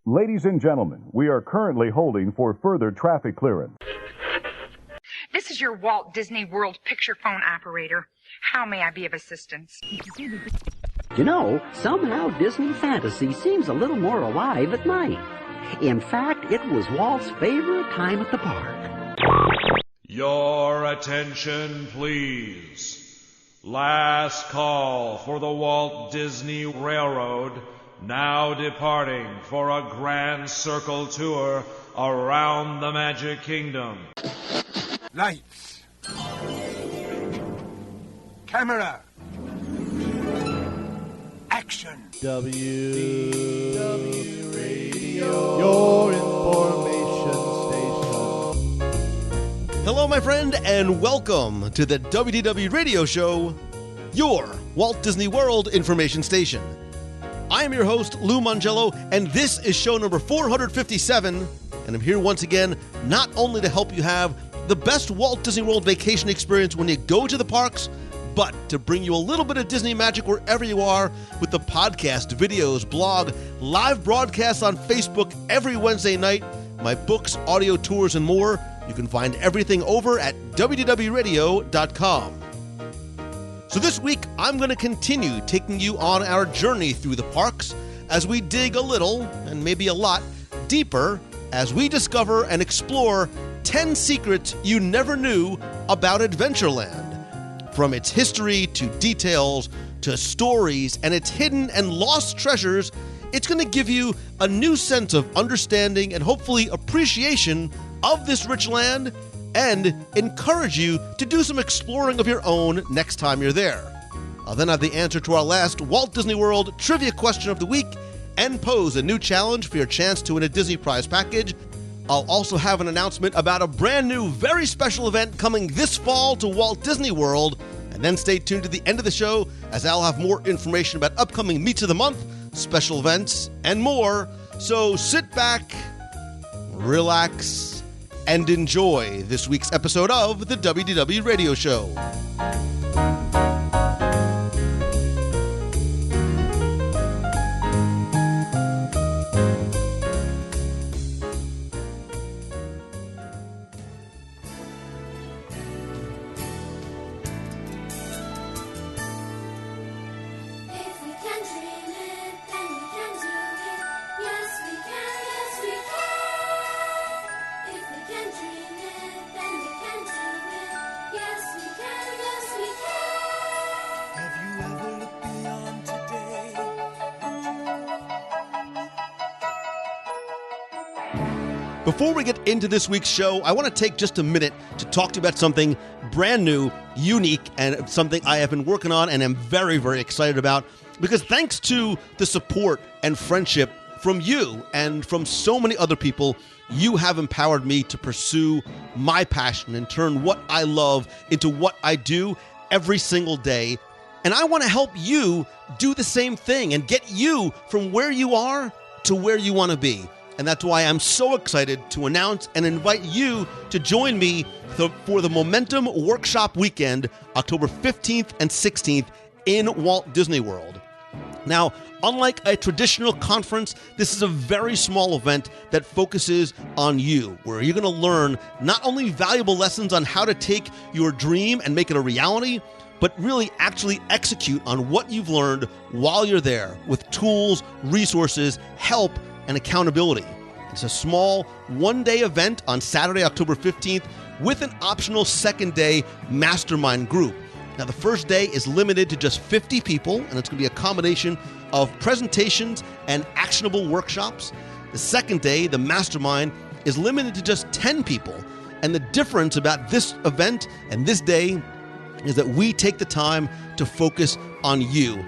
Ladies and gentlemen, we are currently holding for further traffic clearance. This is your Walt Disney World picture phone operator. How may I be of assistance? You know, somehow Disney Fantasy seems a little more alive at night. In fact, it was Walt's favorite time at the park. Your attention, please. Last call for the Walt Disney Railroad, now departing for a grand circle tour around the Magic Kingdom. Lights. Camera. Action. WDW Radio, your information station. Hello, my friend, and welcome to the WDW Radio Show, your Walt Disney World information station. I am your host, Lou Mongello, and this is show number 457, and I'm here once again not only to help you have the best Walt Disney World vacation experience when you go to the parks, but to bring you a little bit of Disney magic wherever you are with the podcast, videos, blog, live broadcasts on Facebook every Wednesday night, my books, audio tours, and more. You can find everything over at WDWRadio.com. So this week, I'm going to continue taking you on our journey through the parks as we dig a little, and maybe a lot, deeper as we discover and explore 10 secrets you never knew about Adventureland. From its history to details to stories and its hidden and lost treasures, it's going to give you a new sense of understanding and hopefully appreciation of this rich land and encourage you to do some exploring of your own next time you're there. I'll then have the answer to our last Walt Disney World trivia question of the week and pose a new challenge for your chance to win a Disney Prize package. I'll also have an announcement about a brand new, very special event coming this fall to Walt Disney World. And then stay tuned to the end of the show as I'll have more information about upcoming Meets of the Month, special events, and more. So sit back, relax, and enjoy this week's episode of the WDW Radio Show. Before we get into this week's show, I want to take just a minute to talk to you about something brand new, unique, and something I have been working on and am very, very excited about. Because thanks to the support and friendship from you and from so many other people, you have empowered me to pursue my passion and turn what I love into what I do every single day. And I want to help you do the same thing and get you from where you are to where you want to be. And that's why I'm so excited to announce and invite you to join me for the Momentum Workshop Weekend, October 15th and 16th in Walt Disney World. Now, unlike a traditional conference, this is a very small event that focuses on you, where you're going to learn not only valuable lessons on how to take your dream and make it a reality, but really actually execute on what you've learned while you're there with tools, resources, help, and accountability. It's a small one-day event on Saturday, October 15th, with an optional second-day mastermind group. Now, the first day is limited to just 50 people, and it's going to be a combination of presentations and actionable workshops. The second day, the mastermind, is limited to just 10 people. And the difference about this event and this day is that we take the time to focus on you.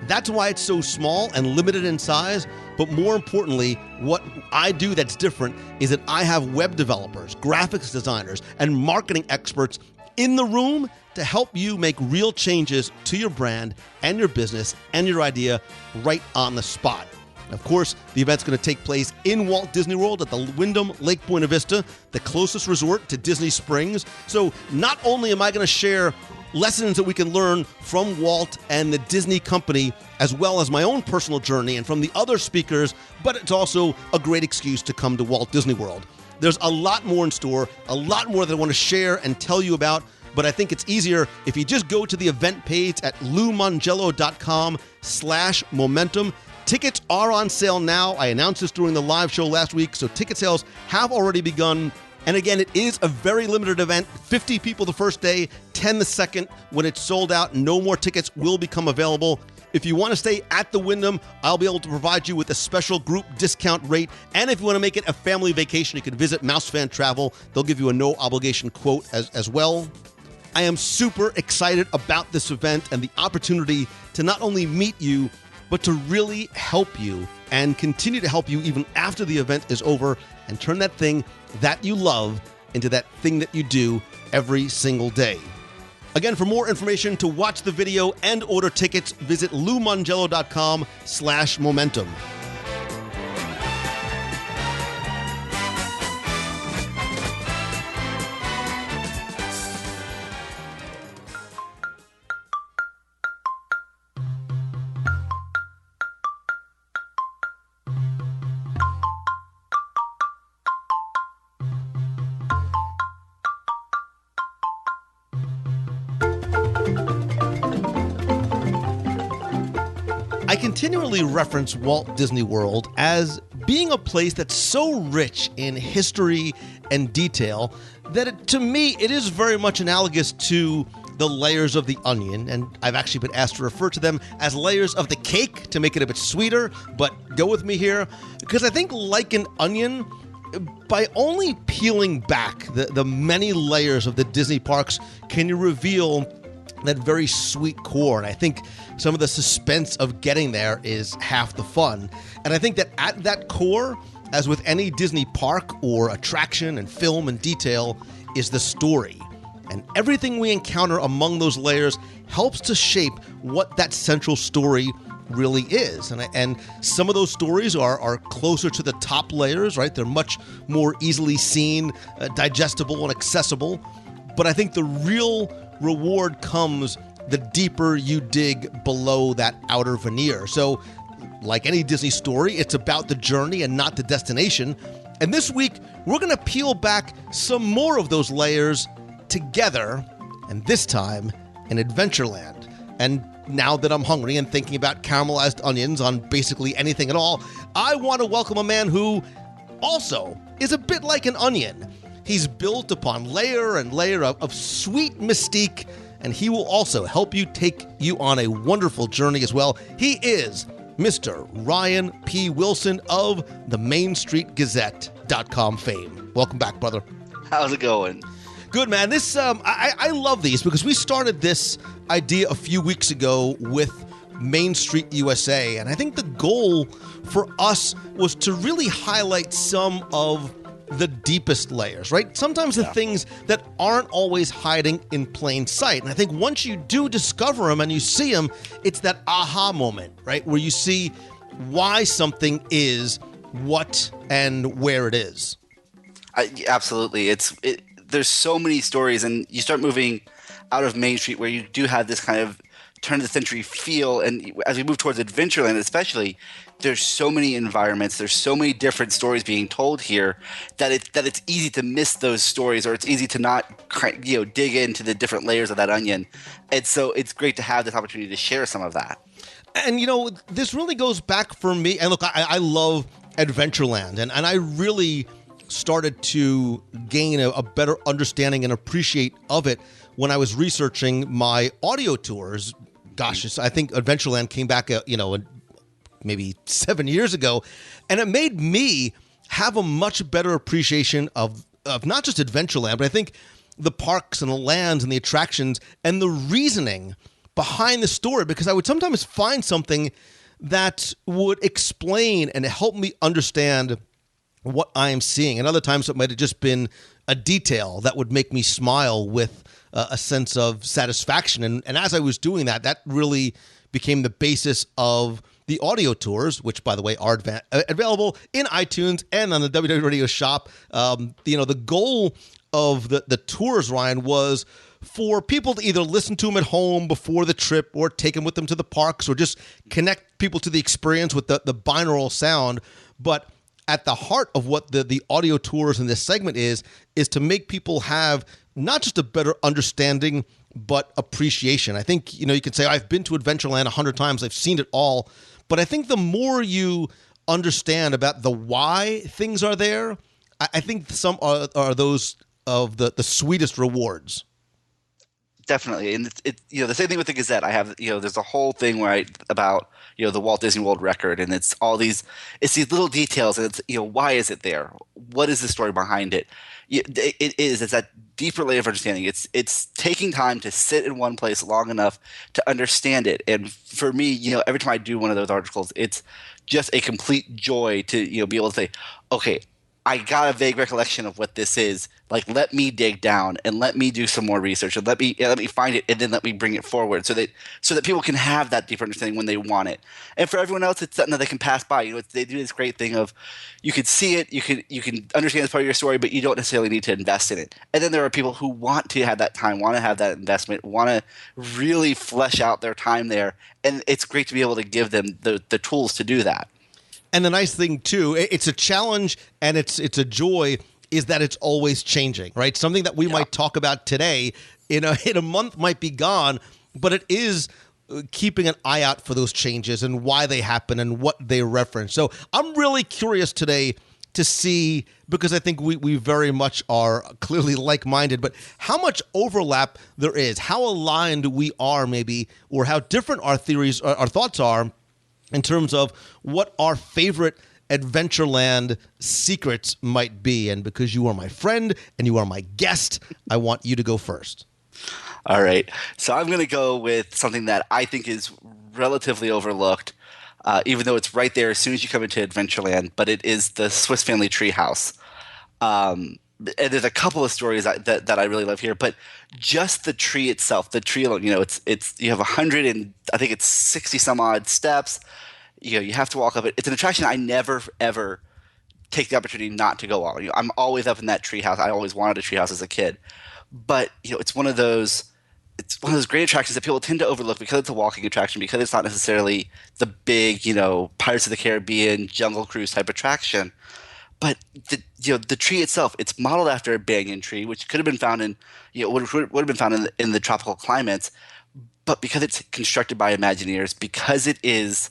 That's why it's so small and limited in size. But more importantly, what I do that's different is that I have web developers, graphics designers, and marketing experts in the room to help you make real changes to your brand and your business and your idea right on the spot. Of course, the event's going to take place in Walt Disney World at the Wyndham Lake Buena Vista, the closest resort to Disney Springs. So not only am I going to share lessons that we can learn from Walt and the Disney company, as well as my own personal journey and from the other speakers, but it's also a great excuse to come to Walt Disney World. There's a lot more in store, a lot more that I want to share and tell you about, but I think it's easier if you just go to the event page at loumongello.com/momentum. Tickets are on sale now. I announced this during the live show last week, so ticket sales have already begun. And again, it is a very limited event. 50 people the first day, 10 the second. When it's sold out, no more tickets will become available. If you want to stay at the Wyndham, I'll be able to provide you with a special group discount rate. And if you want to make it a family vacation, you can visit Mouse Fan Travel. They'll give you a no-obligation quote as well. I am super excited about this event and the opportunity to not only meet you, but to really help you and continue to help you even after the event is over and turn that thing that you love into that thing that you do every single day. Again, for more information, to watch the video and order tickets, visit loumongello.com/momentum. I continually reference Walt Disney World as being a place that's so rich in history and detail that to me it is very much analogous to the layers of the onion, and I've actually been asked to refer to them as layers of the cake to make it a bit sweeter, but go with me here, because I think like an onion, by only peeling back the many layers of the Disney parks can you reveal that very sweet core. And I think some of the suspense of getting there is half the fun. And I think that at that core, as with any Disney park or attraction and film and detail, is the story. And everything we encounter among those layers helps to shape what that central story really is. And some of those stories are closer to the top layers, right? They're much more easily seen, digestible, and accessible. But I think the real reward comes the deeper you dig below that outer veneer. So, like any Disney story, it's about the journey and not the destination. And this week, we're going to peel back some more of those layers together, and this time in Adventureland. And now that I'm hungry and thinking about caramelized onions on basically anything at all, I want to welcome a man who also is a bit like an onion. He's built upon layer and layer of sweet mystique, and he will also help you take you on a wonderful journey as well. He is Mr. Ryan P. Wilson of the MainStreetGazette.com fame. Welcome back, brother. How's it going? Good, man. This I love these because we started this idea a few weeks ago with Main Street USA, and I think the goal for us was to really highlight some of the deepest layers, right? Sometimes the things that aren't always hiding in plain sight. And I think once you do discover them and you see them, it's that aha moment, right? Where you see why something is what and where it is. Absolutely. There's so many stories, and you start moving out of Main Street where you do have this kind of turn of the century feel. And as we move towards Adventureland especially, there's so many environments, there's so many different stories being told here that it's easy to miss those stories, or it's easy to not dig into the different layers of that onion. And so it's great to have this opportunity to share some of that. And this really goes back for me. And look, I love Adventureland, and I really started to gain a better understanding and appreciate of it when I was researching my audio tours. Gosh, I think Adventureland came back, maybe 7 years ago, and it made me have a much better appreciation of not just Adventureland, but I think the parks and the lands and the attractions and the reasoning behind the story, because I would sometimes find something that would explain and help me understand what I am seeing. And other times it might have just been a detail that would make me smile with a sense of satisfaction. And as I was doing that, that really became the basis of the audio tours, which, by the way, are available in iTunes and on the WDW Radio shop. The goal of the tours, Ryan, was for people to either listen to them at home before the trip or take them with them to the parks or just connect people to the experience with the binaural sound. But at the heart of what the audio tours in this segment is to make people have not just a better understanding, but appreciation. I think, you can say, I've been to Adventureland 100 times, I've seen it all. But I think the more you understand about the why things are there, I think some are those of the sweetest rewards. Definitely, and the same thing with the Gazette. I have there's a whole thing where about the Walt Disney World record, and it's these little details, and it's why is it there? What is the story behind it? It's that deeper layer of understanding. It's taking time to sit in one place long enough to understand it. And for me, every time I do one of those articles, it's just a complete joy to be able to say, okay, I got a vague recollection of what this is. Like, let me dig down and let me do some more research and let me find it, and then let me bring it forward so that people can have that deeper understanding when they want it. And for everyone else, it's something that they can pass by. They do this great thing of you can see it, you can understand it's part of your story, but you don't necessarily need to invest in it. And then there are people who want to have that time, want to have that investment, want to really flesh out their time there, and it's great to be able to give them the tools to do that. And the nice thing, too, it's a challenge and it's a joy, is that it's always changing, right? Something that we might talk about today in a month might be gone, but it is keeping an eye out for those changes and why they happen and what they reference. So I'm really curious today to see, because I think we very much are clearly like-minded, but how much overlap there is, how aligned we are maybe, or how different our theories, our thoughts are in terms of what our favorite Adventureland secrets might be. And because you are my friend and you are my guest, I want you to go first. All right. So I'm going to go with something that I think is relatively overlooked, even though it's right there as soon as you come into Adventureland, but it is the Swiss Family Treehouse. And there's a couple of stories that I really love here, but just the tree itself, the tree alone, it's you have 100 and I think it's 60 some odd steps. You have to walk up it. It's an attraction I never ever take the opportunity not to go on. I'm always up in that tree house. I always wanted a tree house as a kid, but it's one of those great attractions that people tend to overlook because it's a walking attraction, because it's not necessarily the big Pirates of the Caribbean Jungle Cruise type attraction. But the tree itself, it's modeled after a banyan tree, which could have been found in would have been found in the tropical climates. But because it's constructed by Imagineers, because it is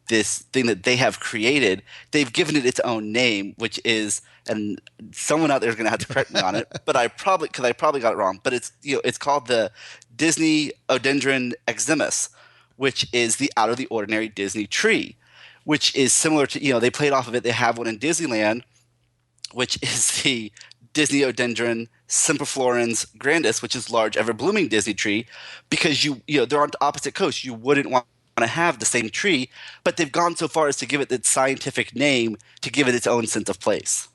this thing that they have created, they've given it its own name, which is, and someone out there is going to have to correct me on it, but I probably got it wrong. But it's called the Disney Odendron Eximus, which is the out of the ordinary Disney tree, which is similar to they played off of it. They have one in Disneyland, which is the Disney Odendron Semperflorens grandis, which is large ever blooming Disney tree, because they're on opposite coasts. You wouldn't want to have the same tree, but they've gone so far as to give it its scientific name to give it its own sense of place.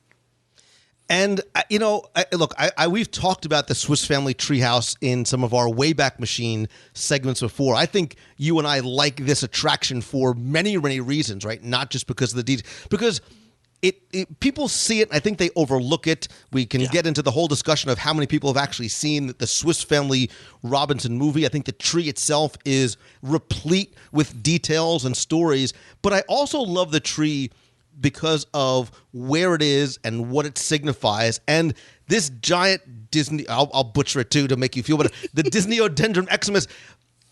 And, look, we've talked about the Swiss Family Treehouse in some of our Wayback Machine segments before. I think you and I like this attraction for many, many reasons, right? Not just because of the details, because people see it. I think they overlook it. We can get into the whole discussion of how many people have actually seen the Swiss Family Robinson movie. I think the tree itself is replete with details and stories, but I also love the tree because of where it is and what it signifies. And this giant Disney, I'll butcher it too to make you feel better, the Disney Odendron Eximus,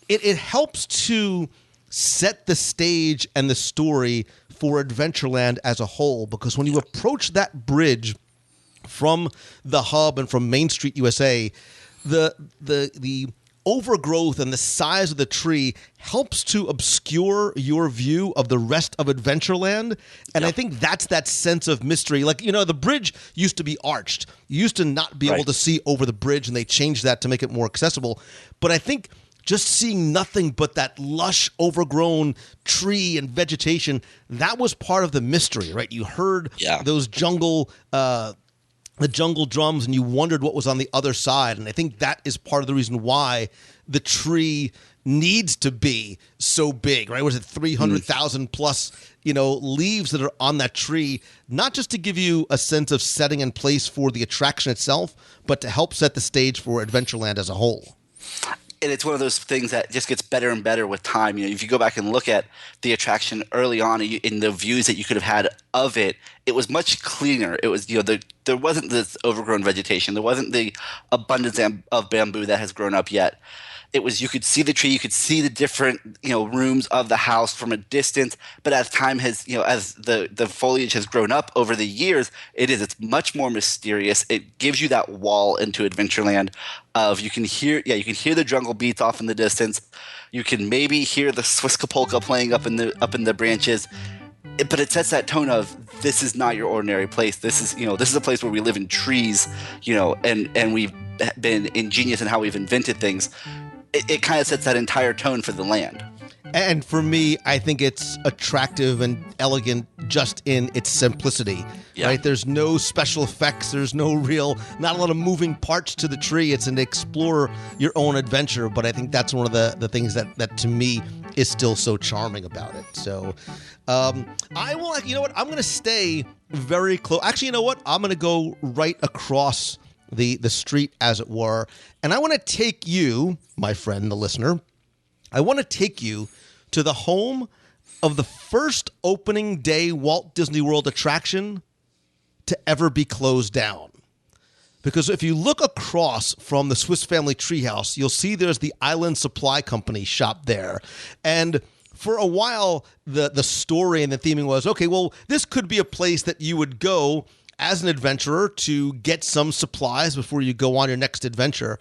it helps to set the stage and the story for Adventureland as a whole, because when you approach that bridge from the hub and from Main Street USA, the overgrowth and the size of the tree helps to obscure your view of the rest of Adventureland. And I think that's that sense of mystery. Like, the bridge used to be arched. You used to not be able to see over the bridge, and they changed that to make it more accessible. But I think just seeing nothing but that lush, overgrown tree and vegetation, that was part of the mystery, right? You heard those the jungle drums, and you wondered what was on the other side. And I think that is part of the reason why the tree needs to be so big, right? Was it 300,000 plus, leaves that are on that tree, not just to give you a sense of setting and place for the attraction itself, but to help set the stage for Adventureland as a whole. And it's one of those things that just gets better and better with time. If you go back and look at the attraction early on in the views that you could have had of it, it was much cleaner. It was, there wasn't this overgrown vegetation. There wasn't the abundance of bamboo that has grown up yet. It was, you could see the tree, you could see the different, rooms of the house from a distance. But as time has, as the foliage has grown up over the years, it's much more mysterious. It gives you that wall into Adventureland of you can hear the jungle beats off in the distance. You can maybe hear the Swiska polka playing up in the branches. But it sets that tone of this is not your ordinary place. This is a place where we live in trees, and we've been ingenious in how we've invented things. It kind of sets that entire tone for the land. And for me, I think it's attractive and elegant just in its simplicity, right? There's no special effects. There's not a lot of moving parts to the tree. It's an explore your own adventure. But I think that's one of the things that to me is still so charming about it. So I will, I'm going to stay very close. Actually, I'm going to go right across the street, as it were. And I want to take you, my friend, the listener, I want to take you to the home of the first opening day Walt Disney World attraction to ever be closed down. Because if you look across from the Swiss Family Treehouse, you'll see there's the Island Supply Company shop there. And for a while, the story and the theming was, okay, well, this could be a place that you would go as an adventurer to get some supplies before you go on your next adventure.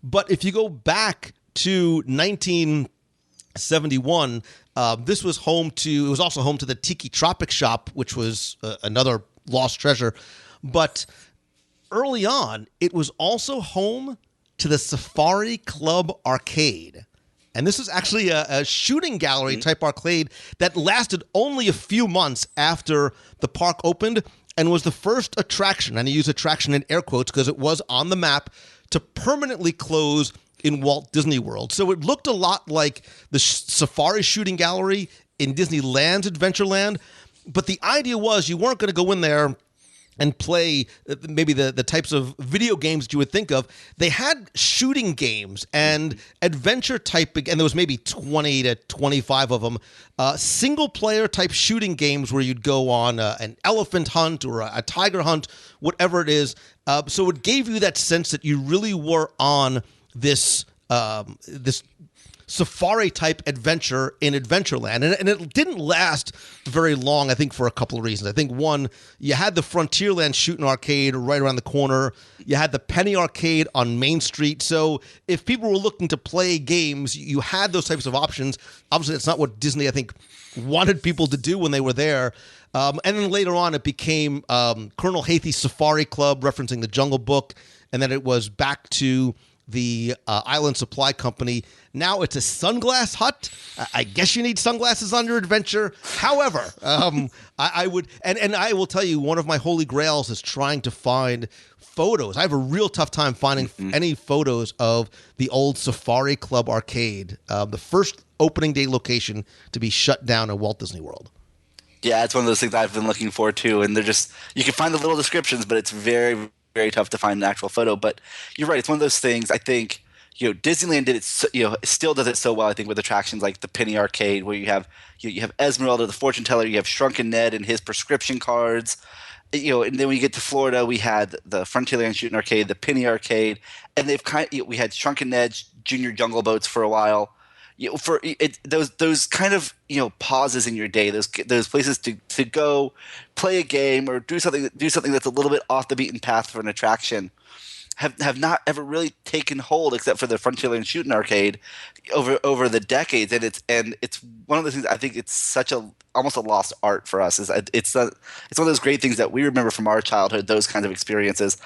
But if you go back to 1971, this was also home to the Tiki Tropic Shop, which was another lost treasure. But early on, it was also home to the Safari Club Arcade. And this is actually a shooting gallery type arcade that lasted only a few months after the park opened and was the first attraction, and I use attraction in air quotes because it was on the map, to permanently close in Walt Disney World. So it looked a lot like the Safari Shooting Gallery in Disneyland's Adventureland, but the idea was you weren't going to go in there and play maybe the types of video games that you would think of. They had shooting games and adventure type, and there was maybe 20 to 25 of them, single-player type shooting games where you'd go on an elephant hunt or a tiger hunt, whatever it is. So it gave you that sense that you really were on this safari-type adventure in Adventureland. And it didn't last very long, I think, for a couple of reasons. I think, one, you had the Frontierland Shooting Arcade right around the corner. You had the Penny Arcade on Main Street. So if people were looking to play games, you had those types of options. Obviously, it's not what Disney, I think, wanted people to do when they were there. And then later on, it became Colonel Hathey's Safari Club, referencing the Jungle Book. And then it was back to the Island Supply Company. Now it's a sunglass hut. I guess you need sunglasses on your adventure. However, I would, and I will tell you, one of my holy grails is trying to find photos. I have a real tough time finding any photos of the old Safari Club arcade, the first opening day location to be shut down in Walt Disney World. Yeah, it's one of those things I've been looking for too. And they're just, you can find the little descriptions, but it's very, very tough to find an actual photo. But you're right. It's one of those things, I think, Disneyland did it, still does it so well, I think, with attractions like the Penny Arcade, where you have Esmeralda, the fortune teller, you have Shrunken Ned and his prescription cards. And then when you get to Florida, we had the Frontierland Shooting Arcade, the Penny Arcade, and we had Shrunken Ned's Junior Jungle Boats for a while. Those kind of pauses in your day, those places to go play a game or do something that's a little bit off the beaten path for an attraction have not ever really taken hold, except for the Frontierland Shooting Arcade over the decades. And it's one of the things, I think it's such almost a lost art for us. It's one of those great things that we remember from our childhood, those kinds of experiences.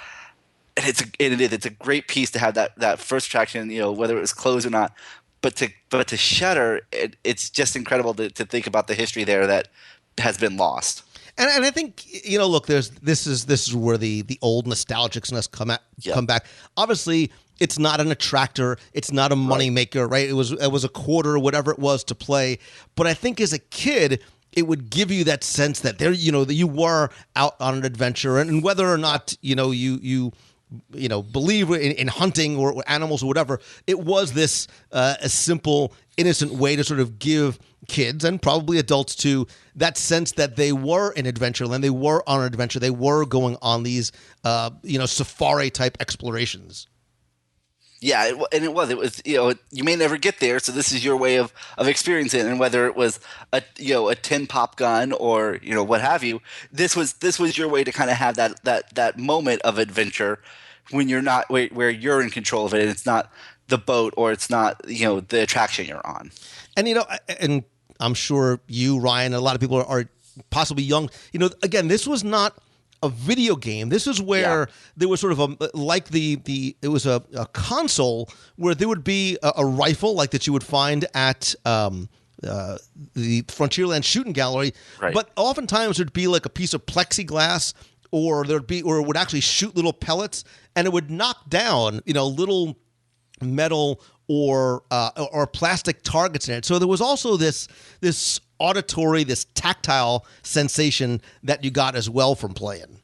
And it's a great piece to have that first attraction, whether it was closed or not. But to Shutter, it's just incredible to think about the history there that has been lost. And I think, look, this is where the old nostalgicness come back. Obviously, It's not an attractor. It's not a moneymaker, right? It was a quarter, whatever it was, to play. But I think as a kid, it would give you that sense that that you were out on an adventure, and whether or not you believe in hunting or animals or whatever, it was this a simple, innocent way to sort of give kids and probably adults too that sense that they were in Adventureland, they were on an adventure, they were going on these safari type explorations. Yeah, it was you may never get there, so this is your way of experiencing it. And whether it was a tin pop gun or what have you, this was your way to kind of have that moment of adventure when you're not where you're in control of it, and it's not the boat or it's not the attraction you're on. And and I'm sure you, Ryan, and a lot of people are possibly young. Again, this was not a video game. This is where there was sort of it was a console where there would be a rifle like that you would find at the Frontierland Shooting Gallery, but oftentimes there'd be like a piece of plexiglass, or it would actually shoot little pellets, and it would knock down little metal or plastic targets in it. So there was also this auditory, this tactile sensation that you got as well from playing.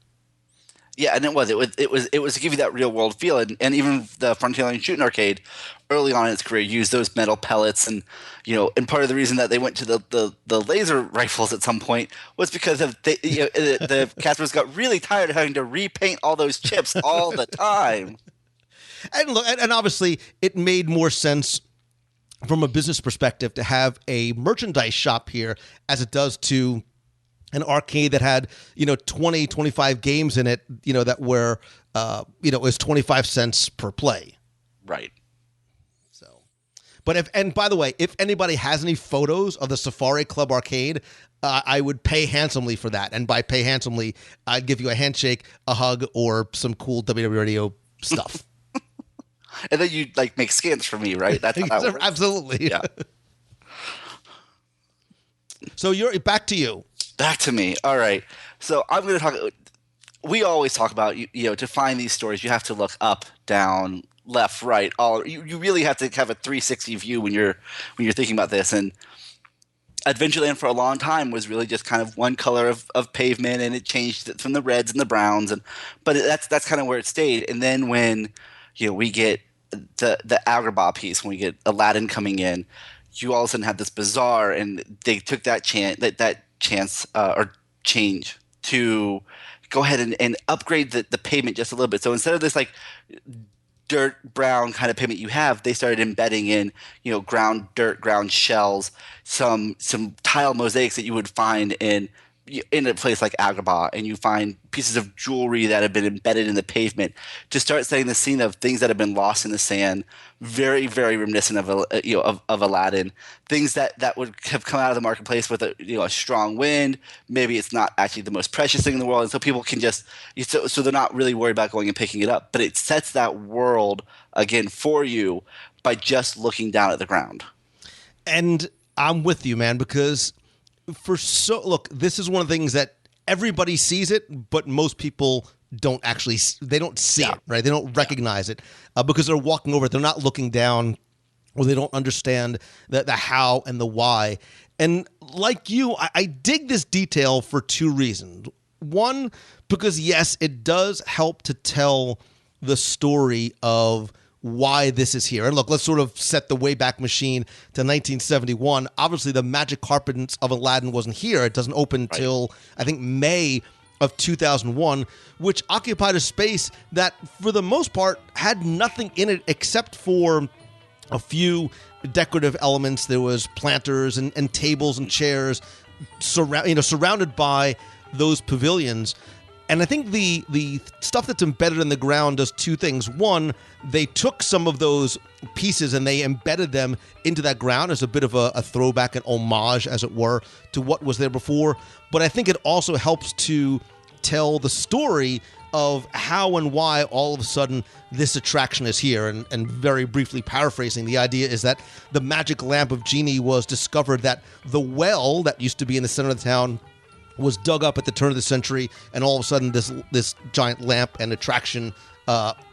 Yeah, and it was to give you that real world feel, and even the Frontierland Shooting Arcade early on in its career used those metal pellets, and and part of the reason that they went to the laser rifles at some point was because of the customers got really tired of having to repaint all those chips all the time. And look, and obviously it made more sense from a business perspective to have a merchandise shop here as it does to an arcade that had 20, 25 games in it, that were it was 25 cents per play. Right. So, but by the way, if anybody has any photos of the Safari Club arcade, I would pay handsomely for that. And by pay handsomely, I'd give you a handshake, a hug, or some cool WDW radio stuff. And then you make scans for me, right? That's how that works. Absolutely. Yeah. So you're back to you. Back to me. All right. So I'm going to talk. We always talk about to find these stories, you have to look up, down, left, right. You really have to have a 360 view when you're thinking about this. And Adventureland for a long time was really just kind of one color of pavement, and it changed from the reds and the browns, but that's kind of where it stayed. And then when we get the Agrabah piece, when we get Aladdin coming in, you all of a sudden have this bazaar, and they took that chance or change to go ahead and upgrade the pavement just a little bit. So instead of this dirt brown kind of pavement you have, they started embedding in ground dirt, ground shells, some tile mosaics that you would find in a place like Agrabah, and you find pieces of jewelry that have been embedded in the pavement to start setting the scene of things that have been lost in the sand. Very, very reminiscent of Aladdin. Things that would have come out of the marketplace with a strong wind. Maybe it's not actually the most precious thing in the world, and so people can so they're not really worried about going and picking it up. But it sets that world again for you by just looking down at the ground. And I'm with you, man, because look, this is one of the things that everybody sees it, but most people don't see it, right? They don't recognize it because they're walking over it. They're not looking down, or they don't understand the how and the why. And like you, I dig this detail for two reasons. One, because yes, it does help to tell the story of why this is here. And look, let's sort of set the Wayback Machine to 1971. Obviously, the magic carpet of Aladdin wasn't here. It doesn't open till, I think, May of 2001, which occupied a space that, for the most part, had nothing in it except for a few decorative elements. There was planters and tables and chairs surrounded by those pavilions. And I think the stuff that's embedded in the ground does two things. One, they took some of those pieces and they embedded them into that ground as a bit of a throwback, an homage, as it were, to what was there before. But I think it also helps to tell the story of how and why all of a sudden this attraction is here. And very briefly paraphrasing, the idea is that the magic lamp of Genie was discovered that the well that used to be in the center of the town was dug up at the turn of the century, and all of a sudden this giant lamp and attraction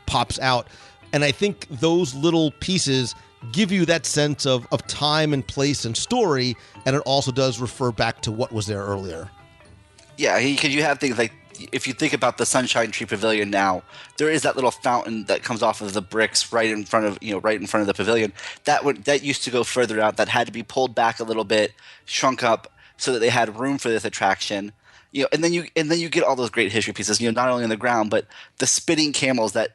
pops out. And I think those little pieces give you that sense of time and place and story, and it also does refer back to what was there earlier. Yeah, because you have things like, if you think about the Sunshine Tree Pavilion now, there is that little fountain that comes off of the bricks right in front of the pavilion. That used to go further out. That had to be pulled back a little bit, shrunk up, so that they had room for this attraction. And then you get all those great history pieces. Not only on the ground, but the spitting camels that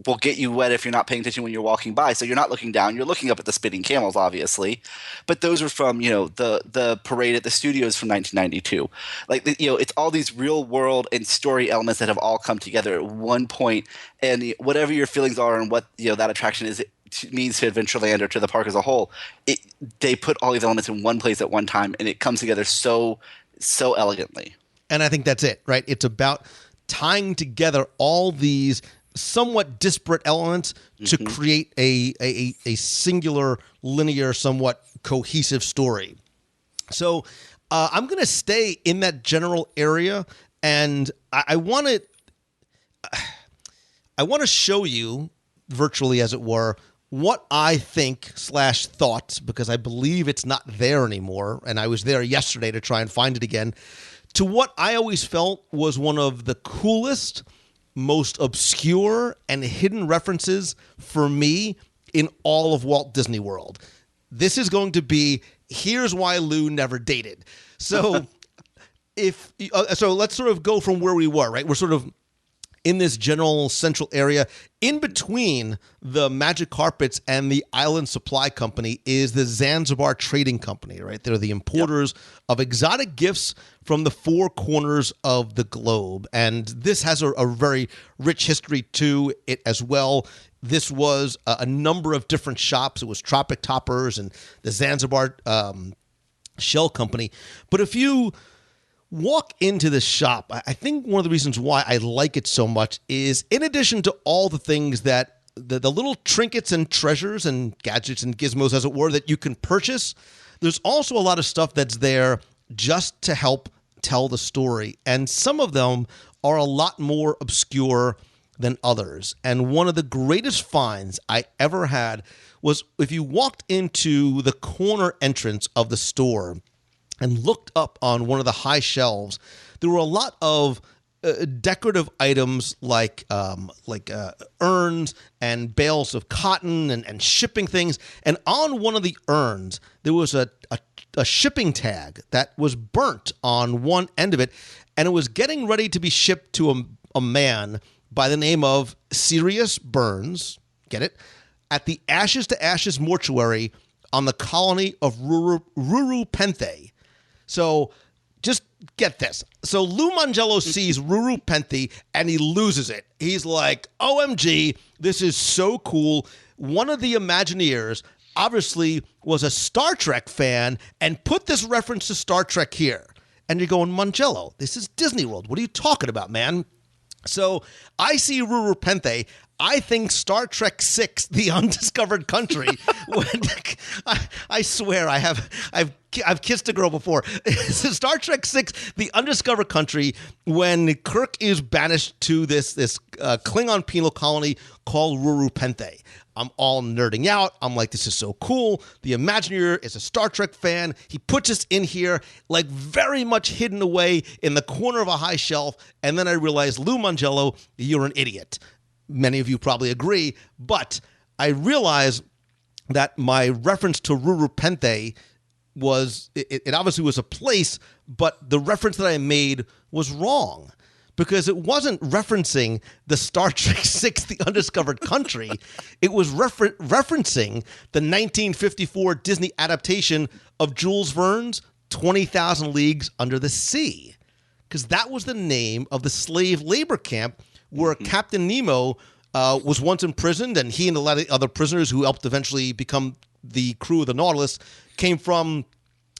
will get you wet if you're not paying attention when you're walking by. So you're not looking down; you're looking up at the spitting camels, obviously. But those are from the parade at the studios from 1992. It's all these real world and story elements that have all come together at one point. And whatever your feelings are and what that attraction means to Adventureland or to the park as a whole, they put all these elements in one place at one time, and it comes together so elegantly. And I think that's it, right? It's about tying together all these somewhat disparate elements to create a singular, linear, somewhat cohesive story. So I'm going to stay in that general area, and I want to show you, virtually as it were, what I think / thought, because I believe it's not there anymore, and I was there yesterday to try and find it again, to what I always felt was one of the coolest, most obscure, and hidden references for me in all of Walt Disney World. This is going to be, here's why Lou never dated. So so let's sort of go from where we were, right? We're sort of in this general central area. In between the Magic Carpets and the Island Supply Company is the Zanzibar Trading Company, right? They're the importers of exotic gifts from the four corners of the globe. And this has a very rich history to it as well. This was a number of different shops. It was Tropic Toppers and the Zanzibar Shell Company. But if you walk into this shop, I think one of the reasons why I like it so much is, in addition to all the things that the little trinkets and treasures and gadgets and gizmos, as it were, that you can purchase, there's also a lot of stuff that's there just to help tell the story. And some of them are a lot more obscure than others. And one of the greatest finds I ever had was if you walked into the corner entrance of the store and looked up on one of the high shelves, there were a lot of decorative items like urns and bales of cotton and shipping things. And on one of the urns, there was a shipping tag that was burnt on one end of it, and it was getting ready to be shipped to a man by the name of Sirius Burns, get it, at the Ashes to Ashes mortuary on the colony of Ruru Penthe. So just get this. So Lou Mangello sees Ruru Penthe and he loses it. He's like, OMG, this is so cool. One of the Imagineers obviously was a Star Trek fan and put this reference to Star Trek here. And you're going, Mangello, this is Disney World. What are you talking about, man? So I see Ruru Penthe. I think Star Trek VI, The Undiscovered Country. I swear I've kissed a girl before. Star Trek VI, The Undiscovered Country, when Kirk is banished to this Klingon penal colony called Ruru Penthe. I'm all nerding out. I'm like, this is so cool. The Imagineer is a Star Trek fan. He puts us in here, like very much hidden away in the corner of a high shelf. And then I realized, Lou Mangello, you're an idiot. Many of you probably agree, but I realized that my reference to Ruru Penthe was, it obviously was a place, but the reference that I made was wrong because it wasn't referencing the Star Trek VI, The Undiscovered Country. It was referencing the 1954 Disney adaptation of Jules Verne's 20,000 Leagues Under the Sea, because that was the name of the slave labor camp where Captain Nemo was once imprisoned, and he and a lot of other prisoners who helped eventually become the crew of the Nautilus came from.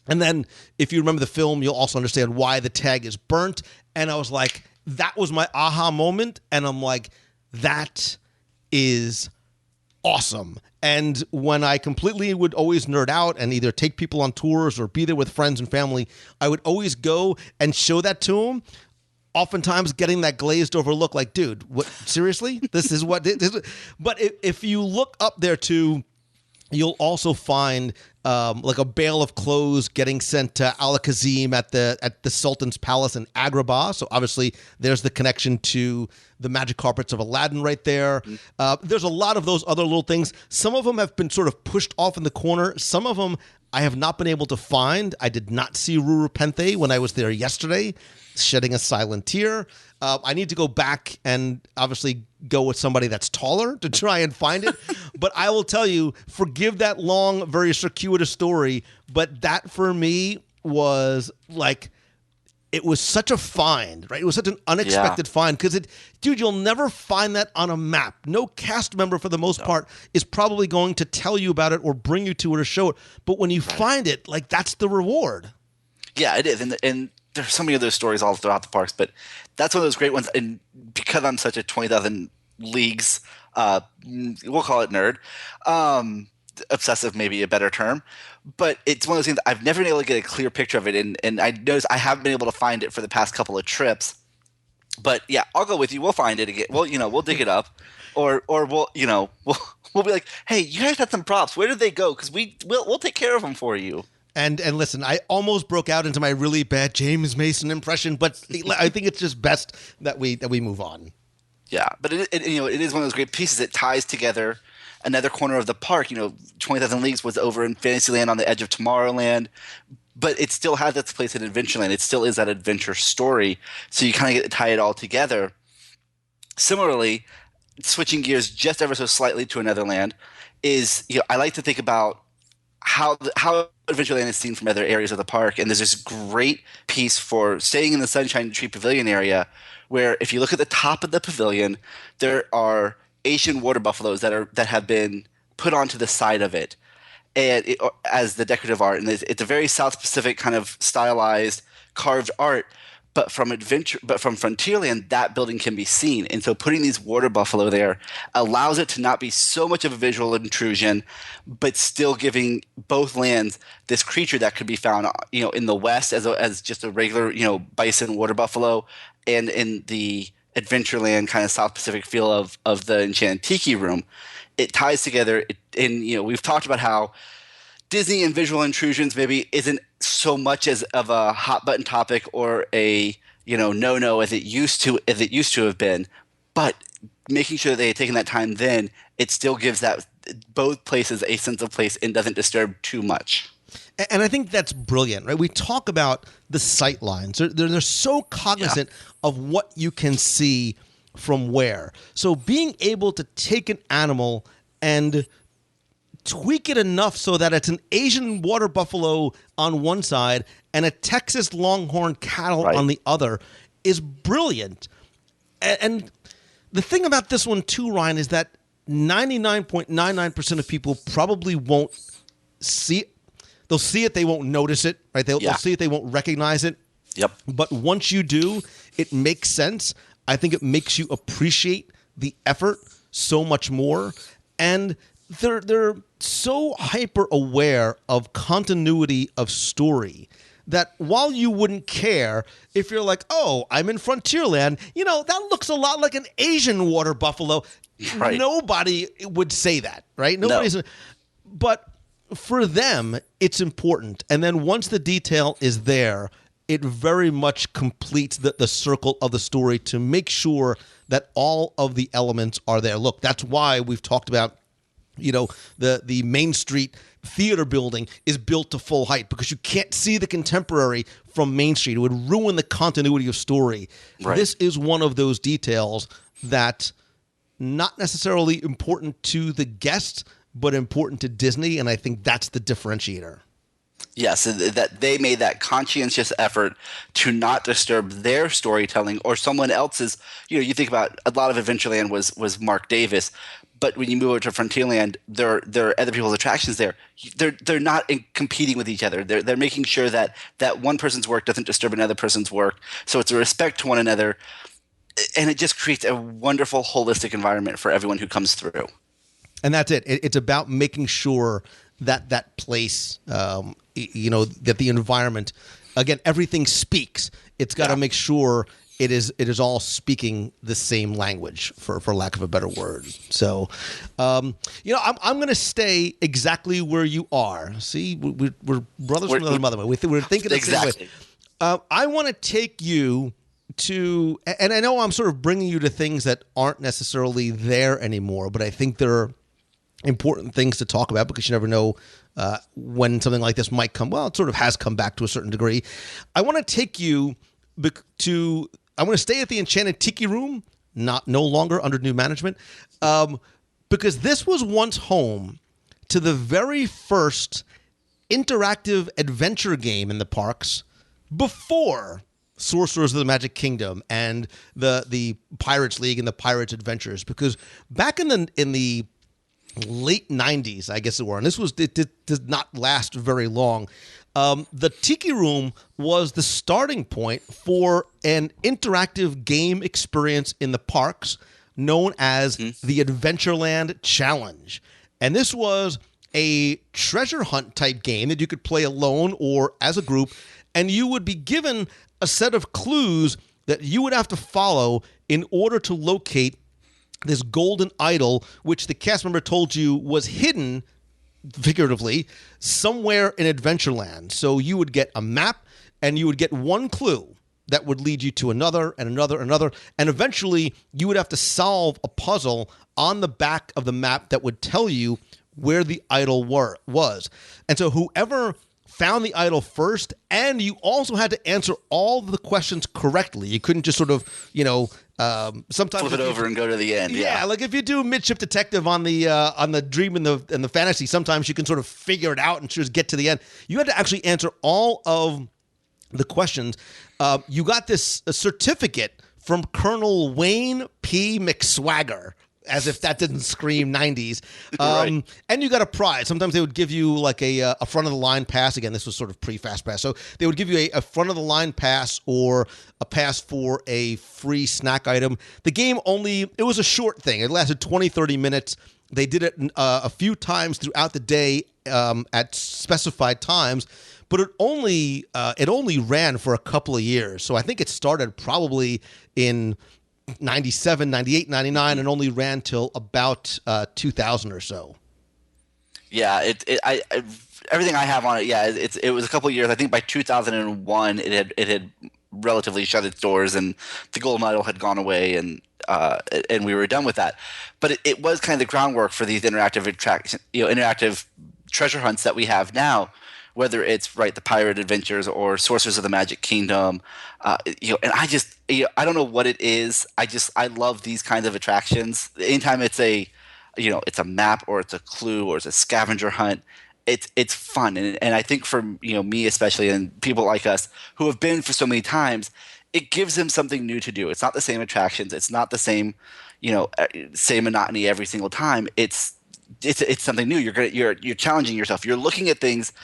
And then if you remember the film, you'll also understand why the tag is burnt. And I was like, that was my aha moment. And I'm like, that is awesome. And when I completely would always nerd out and either take people on tours or be there with friends and family, I would always go and show that to them. oftentimes getting that glazed over look like, dude, what, seriously? This is what this is. But if you look up there too, you'll also find like a bale of clothes getting sent to Al-Kazim at the Sultan's Palace in Agrabah. So obviously there's the connection to the magic carpets of Aladdin right there. There's a lot of those other little things. Some of them have been sort of pushed off in the corner. Some of them I have not been able to find. I did not see Ruru Penthe when I was there yesterday, shedding a silent tear. I need to go back and obviously go with somebody that's taller to try and find it. But I will tell you, forgive that long, very circuitous story, but that for me was like, it was such a find, right? It was such an unexpected find because dude, you'll never find that on a map. No cast member for the most part is probably going to tell you about it or bring you to it or show it. But when you find it, like, that's the reward. Yeah, it is. And there's so many of those stories all throughout the parks, but that's one of those great ones. And because I'm such a 20,000 leagues, we'll call it nerd, obsessive, maybe a better term, but it's one of those things that I've never been able to get a clear picture of it. And I noticed I haven't been able to find it for the past couple of trips, but yeah, I'll go with you. We'll find it again. Well, we'll dig it up or we'll be like, hey, you guys had some props. Where did they go? Cause we'll take care of them for you. And listen, I almost broke out into my really bad James Mason impression, but I think it's just best that we move on. Yeah, but it is one of those great pieces. It ties together another corner of the park. 20,000 Leagues was over in Fantasyland on the edge of Tomorrowland, but it still has its place in Adventureland. It still is that adventure story, so you kind of get to tie it all together. Similarly, switching gears just ever so slightly to another land is, I like to think about how Adventureland is seen from other areas of the park, and there's this great piece for staying in the Sunshine Tree Pavilion area where if you look at the top of the pavilion, there are Asian water buffaloes that have been put onto the side of it, and as the decorative art, and it's a very South Pacific kind of stylized carved art. But from Frontierland, that building can be seen, and so putting these water buffalo there allows it to not be so much of a visual intrusion, but still giving both lands this creature that could be found, in the West as just a regular, bison water buffalo, and in the Adventureland kind of South Pacific feel of the Enchanted Tiki Room. It ties together. We've talked about how Disney and visual intrusions maybe isn't so much as of a hot button topic or a no as it used to have been, but making sure that they had taken that time then, it still gives that both places a sense of place and doesn't disturb too much. And I think that's brilliant, right? We talk about the sight lines. They're so cognizant of what you can see from where. So being able to take an animal and tweak it enough so that it's an Asian water buffalo on one side and a Texas longhorn cattle on the other is brilliant. And the thing about this one too, Ryan, is that 99.99% of people probably won't see it. They'll see it, they won't notice it, right? They'll see it, they won't recognize it. Yep. But once you do, it makes sense. I think it makes you appreciate the effort so much more. And they're so hyper aware of continuity of story that while you wouldn't care if you're like, oh, I'm in Frontierland, that looks a lot like an Asian water buffalo. Right. Nobody would say that, right? But for them, it's important. And then once the detail is there, it very much completes the circle of the story to make sure that all of the elements are there. Look, that's why we've talked about the Main Street theater building is built to full height because you can't see the contemporary from Main Street. It would ruin the continuity of story. Right. This is one of those details that not necessarily important to the guests, but important to Disney, and I think that's the differentiator. Yes, that they made that conscientious effort to not disturb their storytelling or someone else's. You think about a lot of Adventureland was Mark Davis, but when you move over to Frontierland, there are other people's attractions there. They're not competing with each other. They're making sure that one person's work doesn't disturb another person's work. So it's a respect to one another, and it just creates a wonderful holistic environment for everyone who comes through. And that's it. It's about making sure that place, that the environment, again, everything speaks. It's got to make sure it is all speaking the same language, for lack of a better word. So, I'm going to stay exactly where you are. See, we're brothers from another mother. We're thinking the same way. I want to take you to, and I know I'm sort of bringing you to things that aren't necessarily there anymore, but I think they're important things to talk about because you never know when something like this might come. Well, it sort of has come back to a certain degree. I want to take you to. I want to stay at the Enchanted Tiki Room, no longer under new management, because this was once home to the very first interactive adventure game in the parks before Sorcerers of the Magic Kingdom and the Pirates League and the Pirates Adventures. Because back in the late 90s, I guess it were, and it did not last very long. The Tiki Room was the starting point for an interactive game experience in the parks known as the Adventureland Challenge. And this was a treasure hunt type game that you could play alone or as a group, and you would be given a set of clues that you would have to follow in order to locate this golden idol, which the cast member told you was hidden, figuratively, somewhere in Adventureland. So you would get a map, and you would get one clue that would lead you to another and another and another, and eventually you would have to solve a puzzle on the back of the map that would tell you where the idol was. And so whoever found the idol first, and you also had to answer all the questions correctly. You couldn't just sort of, sometimes flip it over and go to the end. Yeah, like if you do Midship Detective on the Dream and the Fantasy, sometimes you can sort of figure it out and just get to the end. You had to actually answer all of the questions. You got this certificate from Colonel Wayne P. McSwagger, as if that didn't scream 90s. Right. And you got a prize. Sometimes they would give you like a front-of-the-line pass. Again, this was sort of pre-Fast Pass. So they would give you a front-of-the-line pass or a pass for a free snack item. The game it was a short thing. It lasted 20, 30 minutes. They did it a few times throughout the day at specified times. But it only ran for a couple of years. So I think it started probably in 97, 98, 99, and only ran till about 2000 or so. Yeah, everything I have on it. Yeah, it was a couple of years. I think by 2001, it had relatively shut its doors, and the golden idol had gone away, and we were done with that. But it was kind of the groundwork for these interactive treasure hunts that we have now. Whether it's the Pirate Adventures or Sorcerers of the Magic Kingdom, and I don't know what it is. I love these kinds of attractions. Anytime it's a map or it's a clue or it's a scavenger hunt, it's fun. And I think for me especially and people like us who have been for so many times, it gives them something new to do. It's not the same attractions. It's not the same same monotony every single time. It's something new. You're challenging yourself. You're looking at things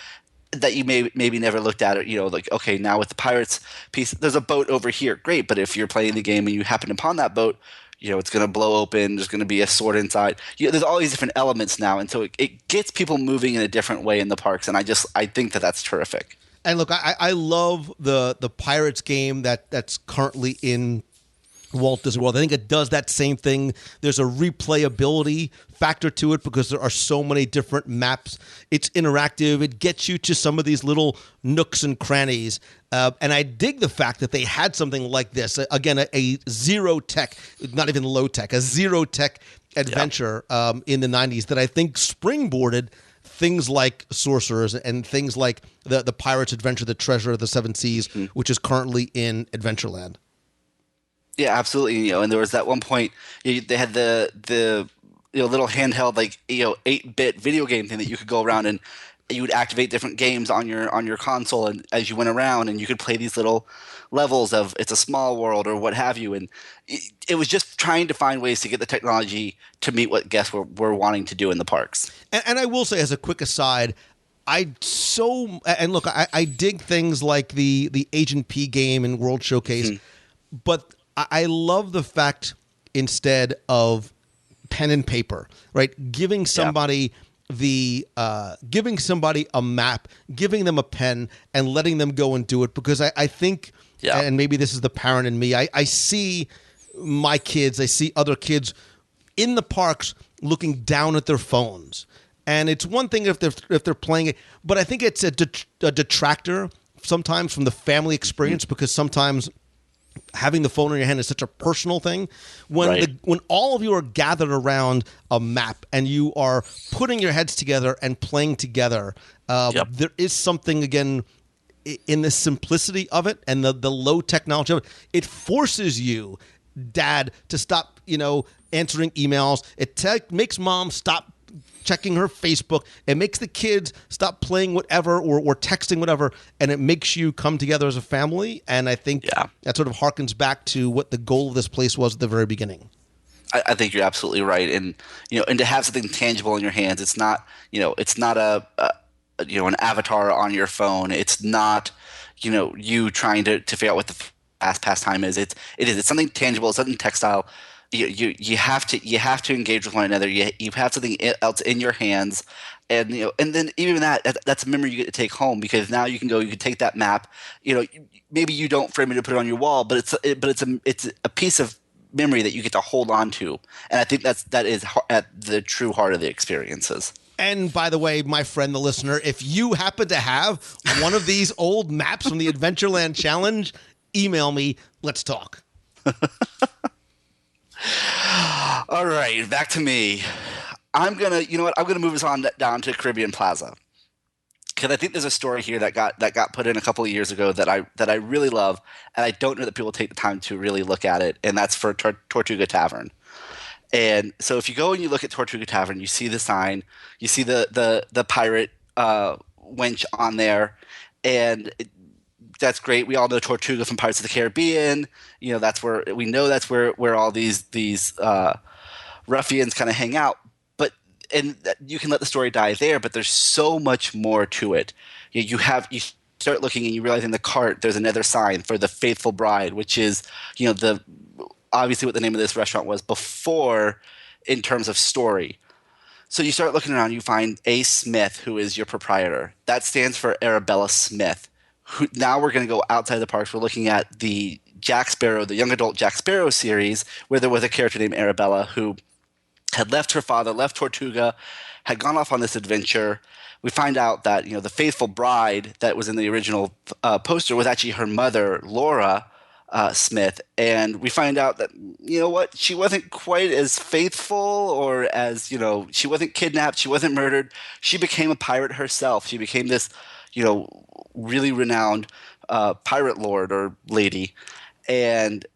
that you maybe never looked at it, like, okay, now with the Pirates piece, there's a boat over here. Great. But if you're playing the game and you happen upon that boat, it's going to blow open. There's going to be a sword inside. There's all these different elements now. And so it gets people moving in a different way in the parks. And I think that's terrific. And look, I love the Pirates game that's currently in Walt Disney World. I think it does that same thing. There's a replayability factor to it because there are so many different maps. It's interactive. It gets you to some of these little nooks and crannies. And I dig the fact that they had something like this. Again, a zero tech, not even low tech, a zero tech adventure in the 90s that I think springboarded things like Sorcerers and things like the Pirates Adventure, the Treasure of the Seven Seas, which is currently in Adventureland. Yeah, absolutely. And there was that one point they had the little handheld 8-bit video game thing that you could go around and you would activate different games on your console, and as you went around, and you could play these little levels of It's a Small World or what have you. And it was just trying to find ways to get the technology to meet what guests were wanting to do in the parks. And I will say, as a quick aside, I dig things like the Agent P game and World Showcase, but I love the fact, instead of pen and paper, right? Giving somebody giving somebody a map, giving them a pen, and letting them go and do it. Because I think Yeah. And maybe this is the parent in me. I see my kids, I see other kids in the parks looking down at their phones. And it's one thing if they're playing it, but I think it's a detractor sometimes from the family experience because sometimes having the phone in your hand is such a personal thing. When all of you are gathered around a map and you are putting your heads together and playing together, there is something, again, in the simplicity of it and the low technology of it. It forces you, Dad, to stop, answering emails. It makes Mom stop checking her Facebook. It makes the kids stop playing whatever or texting whatever, and it makes you come together as a family. And I think that sort of harkens back to what the goal of this place was at the very beginning. I think you're absolutely right, and and to have something tangible in your hands, it's not an avatar on your phone. It's not you trying to figure out what the pastime is. It's something tangible. It's something textile. You have to engage with one another. You have something else in your hands, and and then even that's a memory you get to take home, because now you can take that map. Maybe you don't frame it to put it on your wall, but it's a piece of memory that you get to hold on to, and I think that is at the true heart of the experiences. And by the way, my friend, the listener, if you happen to have one of these old maps from the Adventureland Challenge, email me. Let's talk. All right, back to me. I'm gonna move us on down to Caribbean Plaza, because I think there's a story here that got put in a couple of years ago that I really love, and I don't know that people take the time to really look at it, and that's for Tortuga Tavern. And so if you go and you look at Tortuga Tavern, you see the sign, you see the pirate wench on there, and that's great. We all know Tortuga from Pirates of the Caribbean. That's where all these ruffians kind of hang out. And you can let the story die there, but there's so much more to it. You start looking and you realize in the cart there's another sign for the Faithful Bride, which is obviously what the name of this restaurant was before in terms of story. So you start looking around, you find A. Smith, who is your proprietor. That stands for Arabella Smith. Now we're going to go outside the parks. We're looking at the Jack Sparrow, the young adult Jack Sparrow series, where there was a character named Arabella who had left her father, left Tortuga, had gone off on this adventure. We find out that the Faithful Bride that was in the original poster was actually her mother, Laura Smith, and we find out that she wasn't quite as faithful, or as she wasn't kidnapped, she wasn't murdered. She became a pirate herself. She became this really renowned pirate lord or lady, and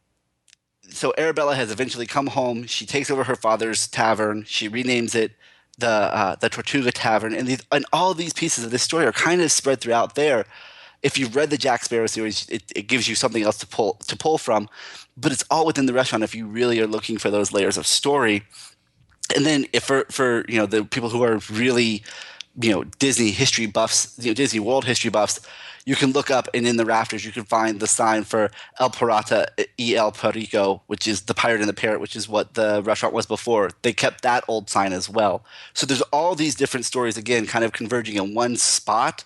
so Arabella has eventually come home. She takes over her father's tavern. She renames it the Tortuga Tavern, and all these pieces of this story are kind of spread throughout there. If you've read the Jack Sparrow series, it gives you something else to pull from, but it's all within the restaurant if you really are looking for those layers of story. And then if for the people who are really Disney history buffs, Disney World history buffs, you can look up, and in the rafters you can find the sign for El Pirata y El Perico, which is the pirate and the parrot, which is what the restaurant was before. They kept that old sign as well. So there's all these different stories, again, kind of converging in one spot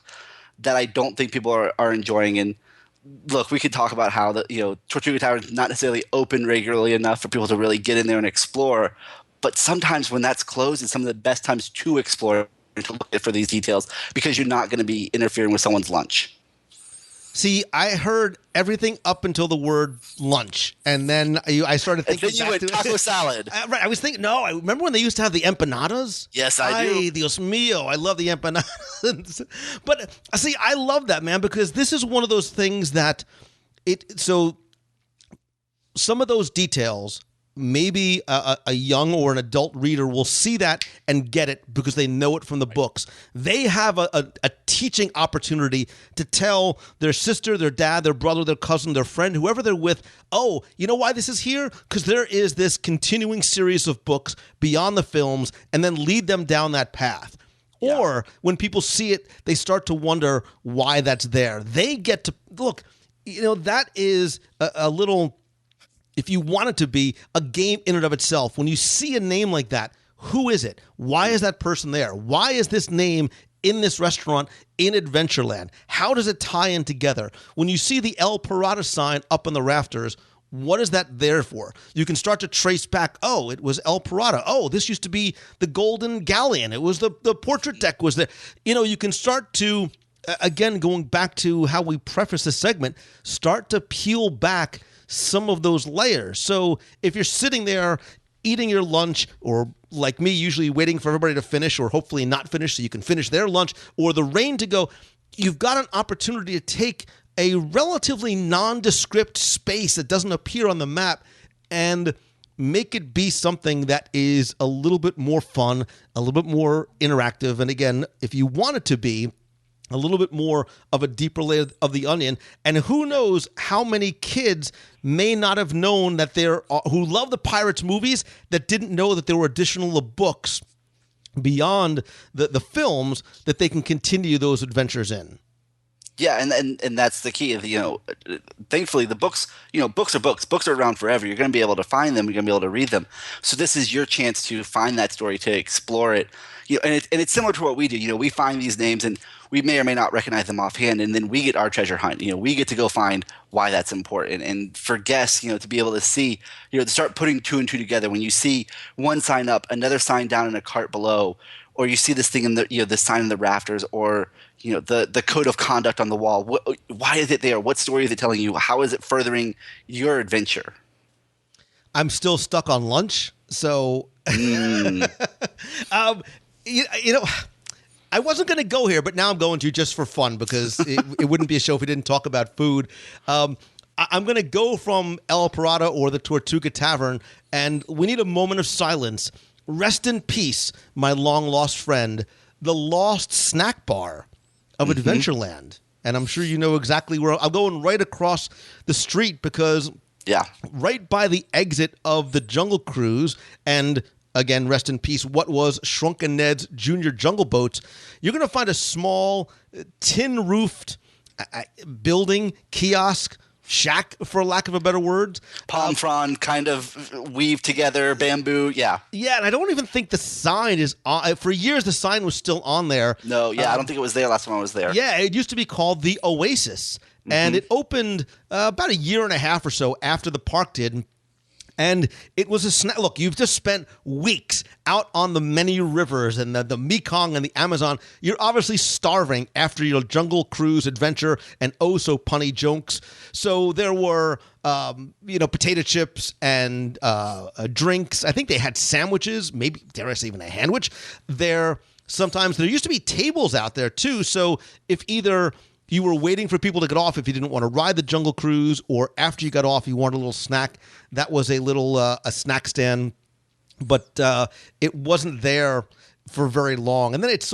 that I don't think people are enjoying. And look, we could talk about how Tortuga Tavern is not necessarily open regularly enough for people to really get in there and explore. But sometimes when that's closed, it's some of the best times to explore and to look for these details, because you're not going to be interfering with someone's lunch. See, I heard everything up until the word lunch, and then I started thinking. And then you went taco salad. Right, I was thinking. No, I remember when they used to have the empanadas. Yes, I do. Ay, Dios mío, I love the empanadas. But see, I love that, man, because this is one of those things that So some of those details, maybe a young or an adult reader will see that and get it because they know it from the books. They have a teaching opportunity to tell their sister, their dad, their brother, their cousin, their friend, whoever they're with, oh, you know why this is here? Because there is this continuing series of books beyond the films, and then lead them down that path. Yeah. Or when people see it, they start to wonder why that's there. They get to look, that is a little, if you want it to be, a game in and of itself. When you see a name like that, who is it? Why is that person there? Why is this name in this restaurant in Adventureland? How does it tie in together? When you see the El Parada sign up in the rafters, what is that there for? You can start to trace back, oh, it was El Parada. Oh, this used to be the Golden Galleon. It was the portrait deck was there. You can start to, again, going back to how we preface this segment, start to peel back some of those layers. So if you're sitting there eating your lunch, or like me, usually waiting for everybody to finish, or hopefully not finish so you can finish their lunch, or the rain to go, you've got an opportunity to take a relatively nondescript space that doesn't appear on the map and make it be something that is a little bit more fun, a little bit more interactive. And again, if you want it to be a little bit more of a deeper layer of the onion, and who knows how many kids may not have known that who love the Pirates movies that didn't know that there were additional books beyond the films that they can continue those adventures in. Yeah, and that's the key. Thankfully, the books, books are books. Books are around forever. You're going to be able to find them. You're going to be able to read them. So this is your chance to find that story, to explore it. And it's similar to what we do. We find these names, and we may or may not recognize them offhand, and then we get our treasure hunt. We get to go find why that's important. And for guests, to be able to see, to start putting two and two together. When you see one sign up, another sign down in a cart below, or you see this thing in the sign in the rafters, or the code of conduct on the wall. Why is it there? What story is it telling you? How is it furthering your adventure? I'm still stuck on lunch, so I wasn't going to go here, but now I'm going to just for fun, because it wouldn't be a show if we didn't talk about food. I'm going to go from El Parada or the Tortuga Tavern, and we need a moment of silence. Rest in peace, my long-lost friend, the Lost Snack Bar of Adventureland. And I'm sure you know exactly where. I'm going right across the street, because right by the exit of the Jungle Cruise, and again, rest in peace, what was Shrunken Ned's Junior Jungle Boats, you're going to find a small tin-roofed building, kiosk, shack, for lack of a better word. Palm frond kind of weaved together, bamboo, yeah. Yeah, and I don't even think the sign is on. For years, the sign was still on there. No, I don't think it was there last time I was there. Yeah, it used to be called the Oasis, and it opened about a year and a half or so after the park did. And it was a snack. Look, you've just spent weeks out on the many rivers and the Mekong and the Amazon. You're obviously starving after your Jungle Cruise adventure and oh so punny jokes. So there were, potato chips and drinks. I think they had sandwiches, maybe, dare I say, even a handwich. Sometimes there used to be tables out there too. So if either you were waiting for people to get off if you didn't want to ride the Jungle Cruise, or after you got off, you wanted a little snack, that was a little a snack stand. But it wasn't there for very long. And then it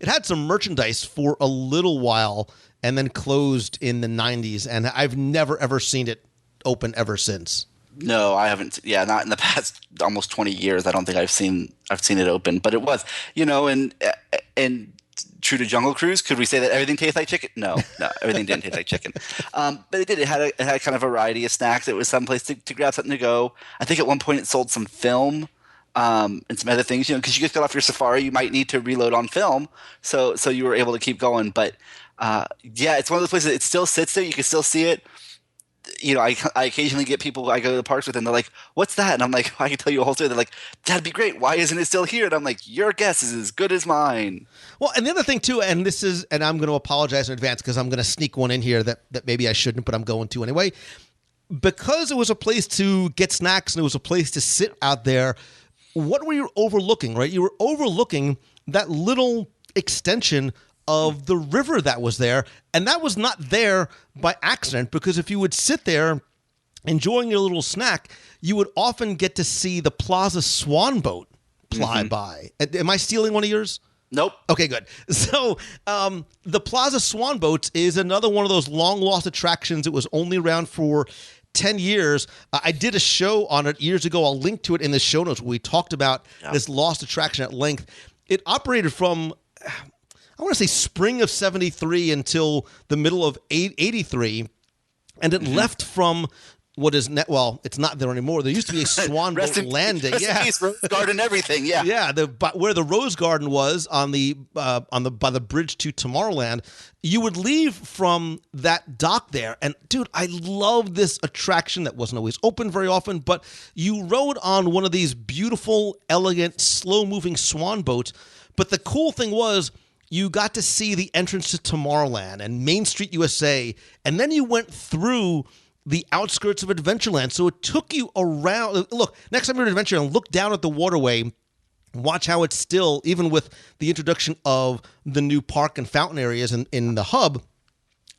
had some merchandise for a little while and then closed in the 90s. And I've never, ever seen it open ever since. No, I haven't. Yeah, not in the past almost 20 years. I don't think I've seen it open. But it was, and true to Jungle Cruise, could we say that everything tastes like chicken? No, everything didn't taste like chicken. But it did. It had kind of a variety of snacks. It was someplace to grab something to go. I think at one point it sold some film and some other things, because you just got off your safari, you might need to reload on film. So you were able to keep going. But it's one of those places, it still sits there. You can still see it. I occasionally get people I go to the parks with, and they're like, "What's that?" And I'm like, "I can tell you a whole story." They're like, "That'd be great. Why isn't it still here?" And I'm like, "Your guess is as good as mine." Well, and the other thing too, and I'm going to apologize in advance because I'm going to sneak one in here that maybe I shouldn't, but I'm going to anyway. Because it was a place to get snacks and it was a place to sit out there, what were you overlooking, right? You were overlooking that little extension of the river that was there, and that was not there by accident, because if you would sit there enjoying your little snack, you would often get to see the Plaza Swan boat ply by. Am I stealing one of yours? Nope. Okay, good. So the Plaza Swan boats is another one of those long-lost attractions. It was only around for 10 years. I did a show on it years ago. I'll link to it in the show notes where we talked about this lost attraction at length. It operated from, I want to say, spring of 73 until the middle of 83, and it left from what is well, it's not there anymore. There used to be a swan boat landing. Rest in peace, Rose Garden, everything. Yeah, yeah. But where the Rose Garden was on the by the bridge to Tomorrowland, you would leave from that dock there, and dude, I love this attraction that wasn't always open very often. But you rode on one of these beautiful, elegant, slow-moving swan boats. But the cool thing was, you got to see the entrance to Tomorrowland and Main Street USA, and then you went through the outskirts of Adventureland. So it took you around. Look, next time you're at Adventureland, look down at the waterway, watch how it's still, even with the introduction of the new park and fountain areas in the hub,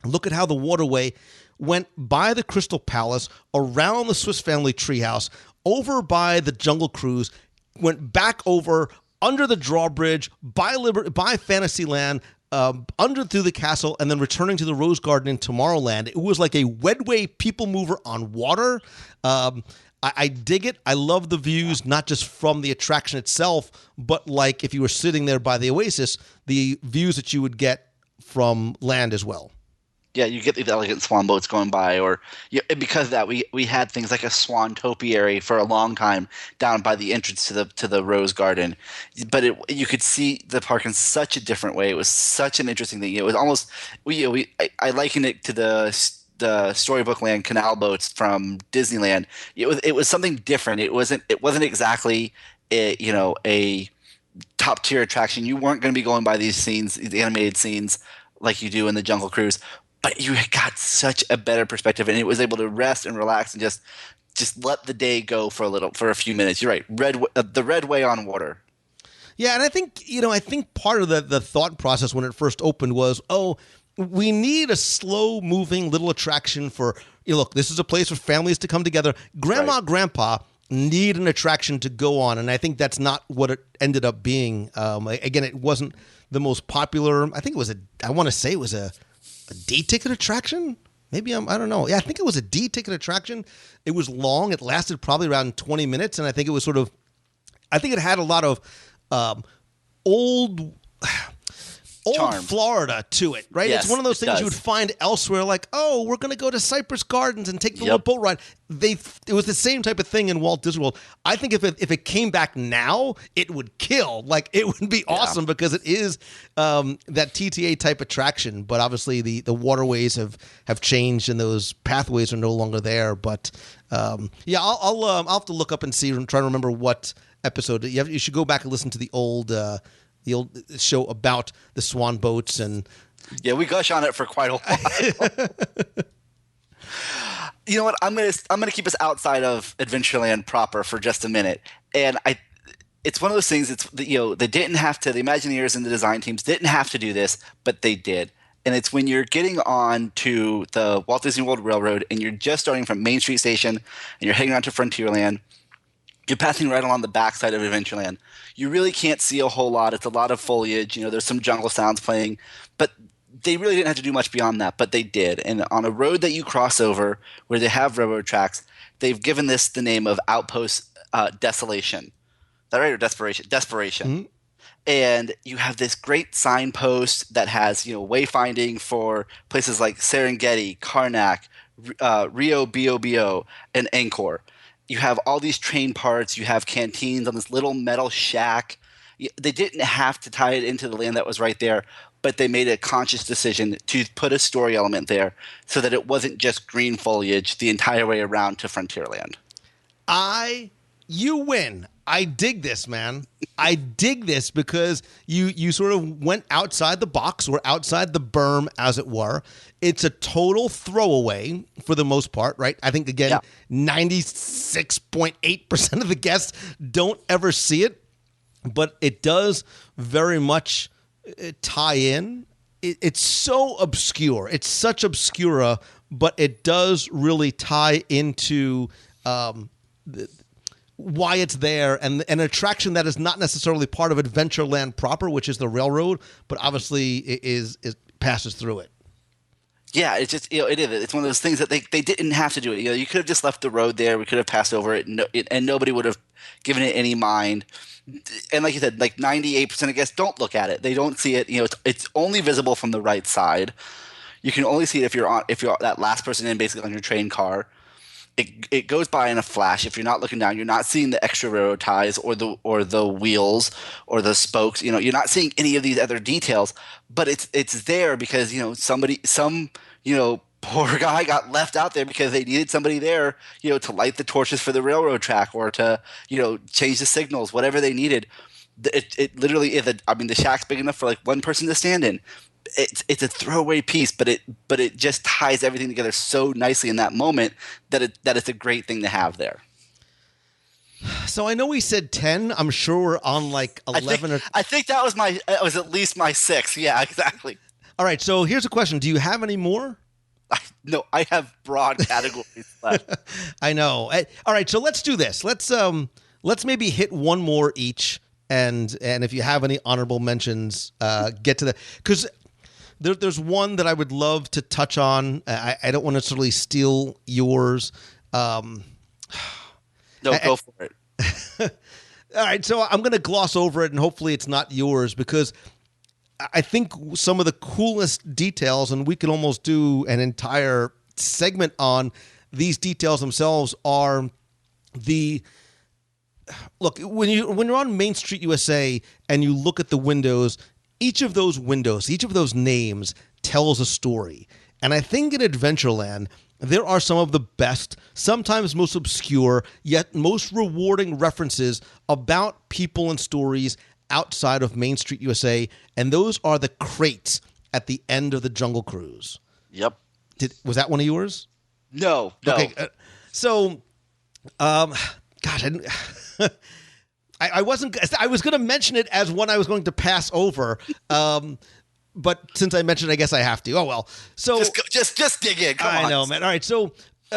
look at how the waterway went by the Crystal Palace, around the Swiss Family Treehouse, over by the Jungle Cruise, went back over under the drawbridge, by Fantasyland, under through the castle, and then returning to the Rose Garden in Tomorrowland. It was like a Wedway people mover on water. I dig it. I love the views, not just from the attraction itself, but like if you were sitting there by the Oasis, the views that you would get from land as well. Yeah, you get these elegant swan boats going by, and because of that, we had things like a swan topiary for a long time down by the entrance to the Rose Garden, but you could see the park in such a different way. It was such an interesting thing. It was almost I liken it to the Storybook Land canal boats from Disneyland. It was something different. It wasn't exactly a top tier attraction. You weren't going to be going by these animated scenes like you do in the Jungle Cruise. But you got such a better perspective, and it was able to rest and relax and just let the day go for a few minutes. You're right, the Red Way on water. Yeah, and I think part of the thought process when it first opened was, we need a slow-moving little attraction for. Look, this is a place for families to come together. Grandma, Grandpa need an attraction to go on, and I think that's not what it ended up being. Again, it wasn't the most popular. I think it was I want to say it was a D-ticket attraction? Maybe I don't know. Yeah, I think it was a D-ticket attraction. It was long. It lasted probably around 20 minutes, and I think it was I think it had a lot of old charm. Florida to it, right? Yes, it's one of those things you would find elsewhere, like, we're going to go to Cypress Gardens and take the little boat ride. It was the same type of thing in Walt Disney World. I think if it came back now, it would kill. Like, it would be awesome because it is that TTA type attraction. But obviously the waterways have changed and those pathways are no longer there. But I'll have to look up and see and try to remember what episode. You should go back and listen to the old show about the swan boats. And yeah, we gush on it for quite a while. You know what? I'm gonna keep us outside of Adventureland proper for just a minute. And it's one of those things. They didn't have to. The Imagineers and the design teams didn't have to do this, but they did. And it's when you're getting on to the Walt Disney World Railroad and you're just starting from Main Street Station and you're heading on to Frontierland. You're passing right along the backside of Adventureland. You really can't see a whole lot. It's a lot of foliage. There's some jungle sounds playing. But they really didn't have to do much beyond that, but they did. And on a road that you cross over where they have railroad tracks, they've given this the name of Outpost Desolation. Is that right? Or Desperation? Desperation. Mm-hmm. And you have this great signpost that has, wayfinding for places like Serengeti, Karnak, Rio Bio, and Angkor. You have all these train parts. You have canteens on this little metal shack. They didn't have to tie it into the land that was right there, but they made a conscious decision to put a story element there so that it wasn't just green foliage the entire way around to Frontierland. You win. I dig this, man. I dig this because you sort of went outside the box or outside the berm, as it were. It's a total throwaway for the most part, right? I think, again, 96.8% of the guests don't ever see it, but it does very much tie in. It's so obscure. It's such obscura, but it does really tie into why it's there, and an attraction that is not necessarily part of Adventureland proper, which is the railroad, but obviously it passes through it. Yeah, it's just it is. It's one of those things that they didn't have to do it. You could have just left the road there. We could have passed over it, and nobody would have given it any mind. And like you said, like 98% of guests don't look at it. They don't see it. It's only visible from the right side. You can only see it if you're that last person in, basically on your train car. it goes by in a flash. If you're not looking down, you're not seeing the extra railroad ties or the wheels or the spokes. You know, you're not seeing any of these other details, but it's there because, you know, poor guy got left out there because they needed somebody there, you know, to light the torches for the railroad track or to, you know, change the signals, whatever they needed. It literally is the shack's big enough for like one person to stand in. It's a throwaway piece, but it just ties everything together so nicely in that moment that it's a great thing to have there. So I know we said 10. I'm sure we're on like 11 I think that was at least my 6. Yeah, exactly. All right. So here's a question. Do you have any more? No, I have broad categories left. I know. All right. So let's do this. Let's maybe hit one more each. And if you have any honorable mentions, get to that. Because there's one that I would love to touch on. I don't want to necessarily steal yours. No, go for it. All right, so I'm going to gloss over it, and hopefully it's not yours, because I think some of the coolest details, and we could almost do an entire segment on these details themselves, are the... Look, when you're on Main Street USA and you look at the windows, each of those windows, each of those names tells a story. And I think in Adventureland, there are some of the best, sometimes most obscure, yet most rewarding references about people and stories outside of Main Street USA, and those are the crates at the end of the Jungle Cruise. Yep. Was that one of yours? No. Okay, gosh, I wasn't. I was going to mention it as one I was going to pass over, but since I mentioned it, I guess I have to. Oh well. So just dig in. Come on. I know, man. All right. So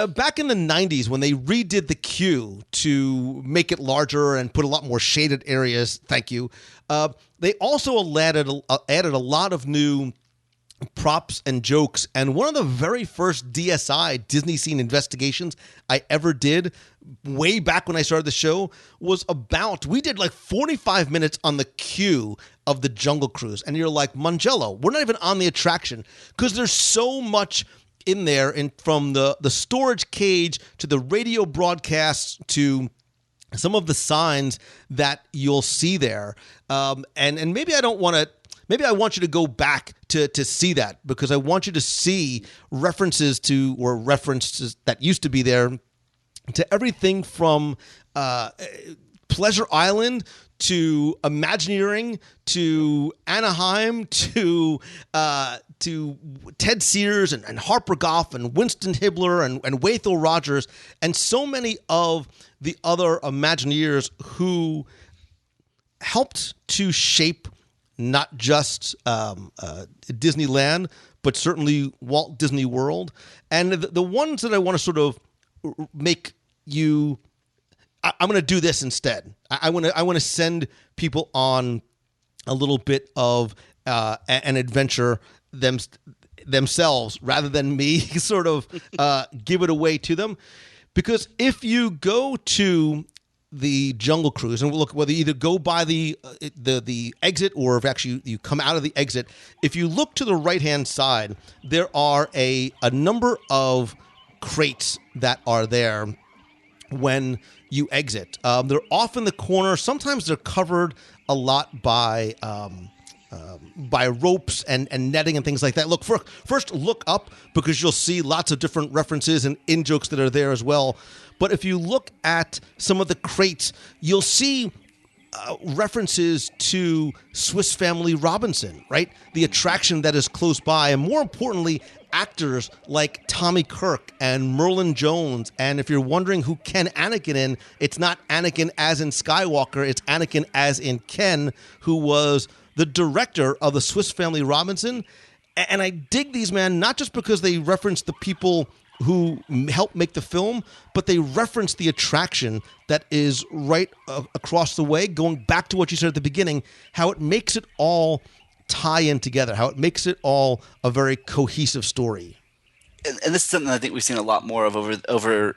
back in the 90s, when they redid the queue to make it larger and put a lot more shaded areas, thank you. They also added a lot of new props and jokes, and one of the very first DSI Disney Scene investigations I ever did way back when I started the show was we did like 45 minutes on the queue of the Jungle Cruise, and you're like, Mangello, we're not even on the attraction, because there's so much in there, from the storage cage to the radio broadcasts to some of the signs that you'll see there, and maybe I want you to go back to see that, because I want you to see references that used to be there to everything from Pleasure Island to Imagineering to Anaheim to Ted Sears and Harper Goff and Winston Hibbler and Wathel Rogers and so many of the other Imagineers who helped to shape not just Disneyland, but certainly Walt Disney World. And the ones that I want to sort of make you... I'm going to do this instead. I want to send people on a little bit of an adventure themselves, rather than me sort of give it away to them. Because if you go to the Jungle Cruise, and look, whether you either go by the exit or if actually you come out of the exit, if you look to the right-hand side, there are a number of crates that are there when you exit. They're off in the corner. Sometimes they're covered a lot by ropes and netting and things like that. Look, first look up, because you'll see lots of different references and in-jokes that are there as well. But if you look at some of the crates, you'll see references to Swiss Family Robinson, right? The attraction that is close by, and more importantly, actors like Tommy Kirk and Merlin Jones. And if you're wondering who Ken Anakin in, it's not Anakin as in Skywalker, it's Anakin as in Ken, who was the director of the Swiss Family Robinson. And I dig these, man, not just because they reference the people who helped make the film, but they reference the attraction that is right across the way, going back to what you said at the beginning, how it makes it all tie in together, how it makes it all a very cohesive story. And this is something I think we've seen a lot more of over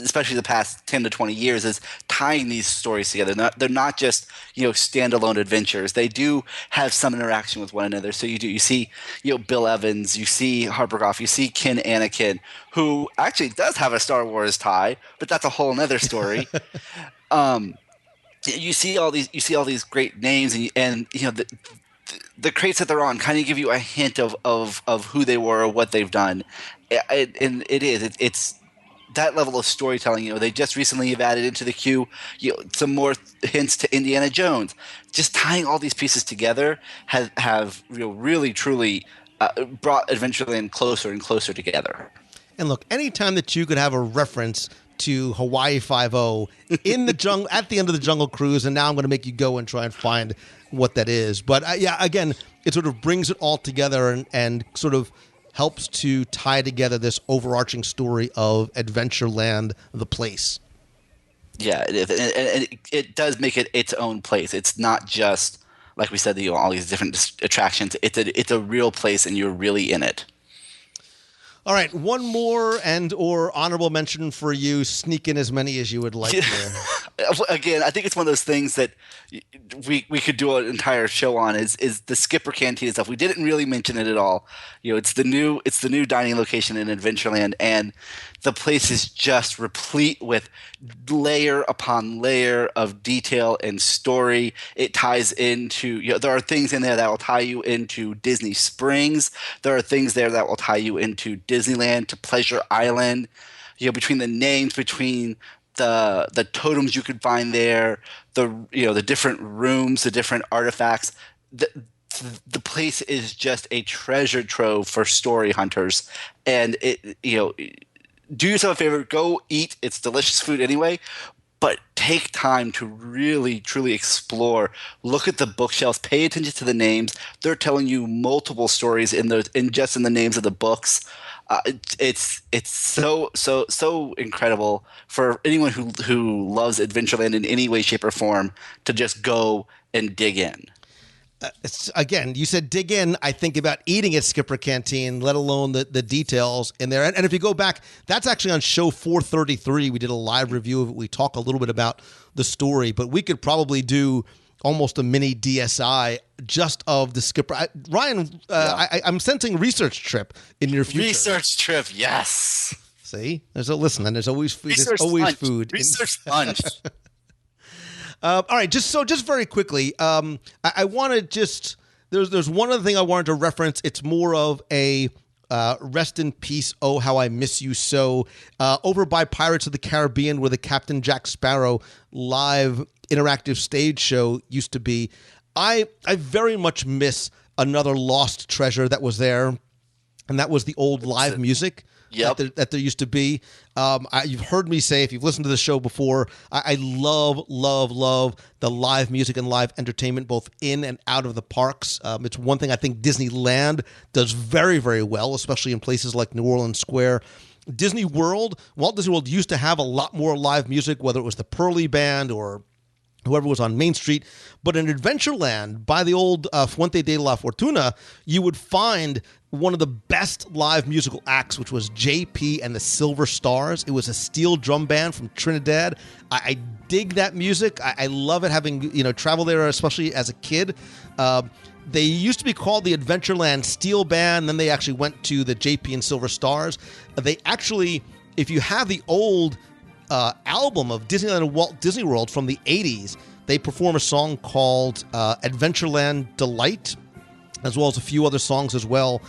especially the past 10 to 20 years, is tying these stories together. They're not just, standalone adventures. They do have some interaction with one another. So you see, Bill Evans, you see Harper Goff, you see Ken Anakin, who actually does have a Star Wars tie, but that's a whole nother story. You see all these great names, and the crates that they're on kind of give you a hint of who they were or what they've done. And it's that level of storytelling. They just recently have added into the queue, some more hints to Indiana Jones. Just tying all these pieces together have really truly brought Adventureland closer and closer together. And look, anytime that you could have a reference to Hawaii Five-0 in the jungle at the end of the Jungle Cruise, and now I'm going to make you go and try and find what that is. But again, it sort of brings it all together and sort of helps to tie together this overarching story of Adventureland, the place. Yeah, it is. And it does make it its own place. It's not just, like we said, all these different attractions. It's a real place, and you're really in it. All right, one more or honorable mention for you. Sneak in as many as you would like here. Again, I think it's one of those things that we could do an entire show on is the Skipper Canteen stuff. We didn't really mention it at all. It's the new dining location in Adventureland, and the place is just replete with layer upon layer of detail and story. It ties into, there are things in there that will tie you into Disney Springs. There are things there that will tie you into Disneyland, to Pleasure Island. Between the names, between the totems you could find there, the different rooms, the different artifacts, the place is just a treasure trove for story hunters. And do yourself a favor, go eat. It's delicious food anyway, but take time to really, truly explore. Look at the bookshelves. Pay attention to the names. They're telling you multiple stories in just in the names of the books. It's so incredible for anyone who loves Adventureland in any way, shape, or form to just go and dig in. Again, you said dig in. I think about eating at Skipper Canteen, let alone the details in there. And if you go back, that's actually on show 433. We did a live review of it. We talk a little bit about the story, but we could probably do almost a mini DSI just of the Skipper. Ryan, I'm sensing research trip in your future. Research trip, yes. See, there's always food. There's always food. Research lunch. All right, just very quickly, I want to just there's one other thing I wanted to reference. It's more of a rest in peace. Oh, how I miss you so. Over by Pirates of the Caribbean, where the Captain Jack Sparrow live interactive stage show used to be, I very much miss another lost treasure that was there, and that was the old live music. Yep. That there used to be. You've heard me say, if you've listened to the show before, I love the live music and live entertainment both in and out of the parks. It's one thing I think Disneyland does very, very well, especially in places like New Orleans Square. Walt Disney World used to have a lot more live music, whether it was the Pearly Band or whoever was on Main Street. But in Adventureland, by the old Fuente de la Fortuna, you would find one of the best live musical acts, which was JP and the Silver Stars. It was a steel drum band from Trinidad. I dig that music. I love it, having traveled there, especially as a kid. They used to be called the Adventureland Steel Band. Then they actually went to the JP and Silver Stars. They actually, if you have the old album of Disneyland and Walt Disney World from the 80s, they perform a song called Adventureland Delight, as well as a few other songs as well.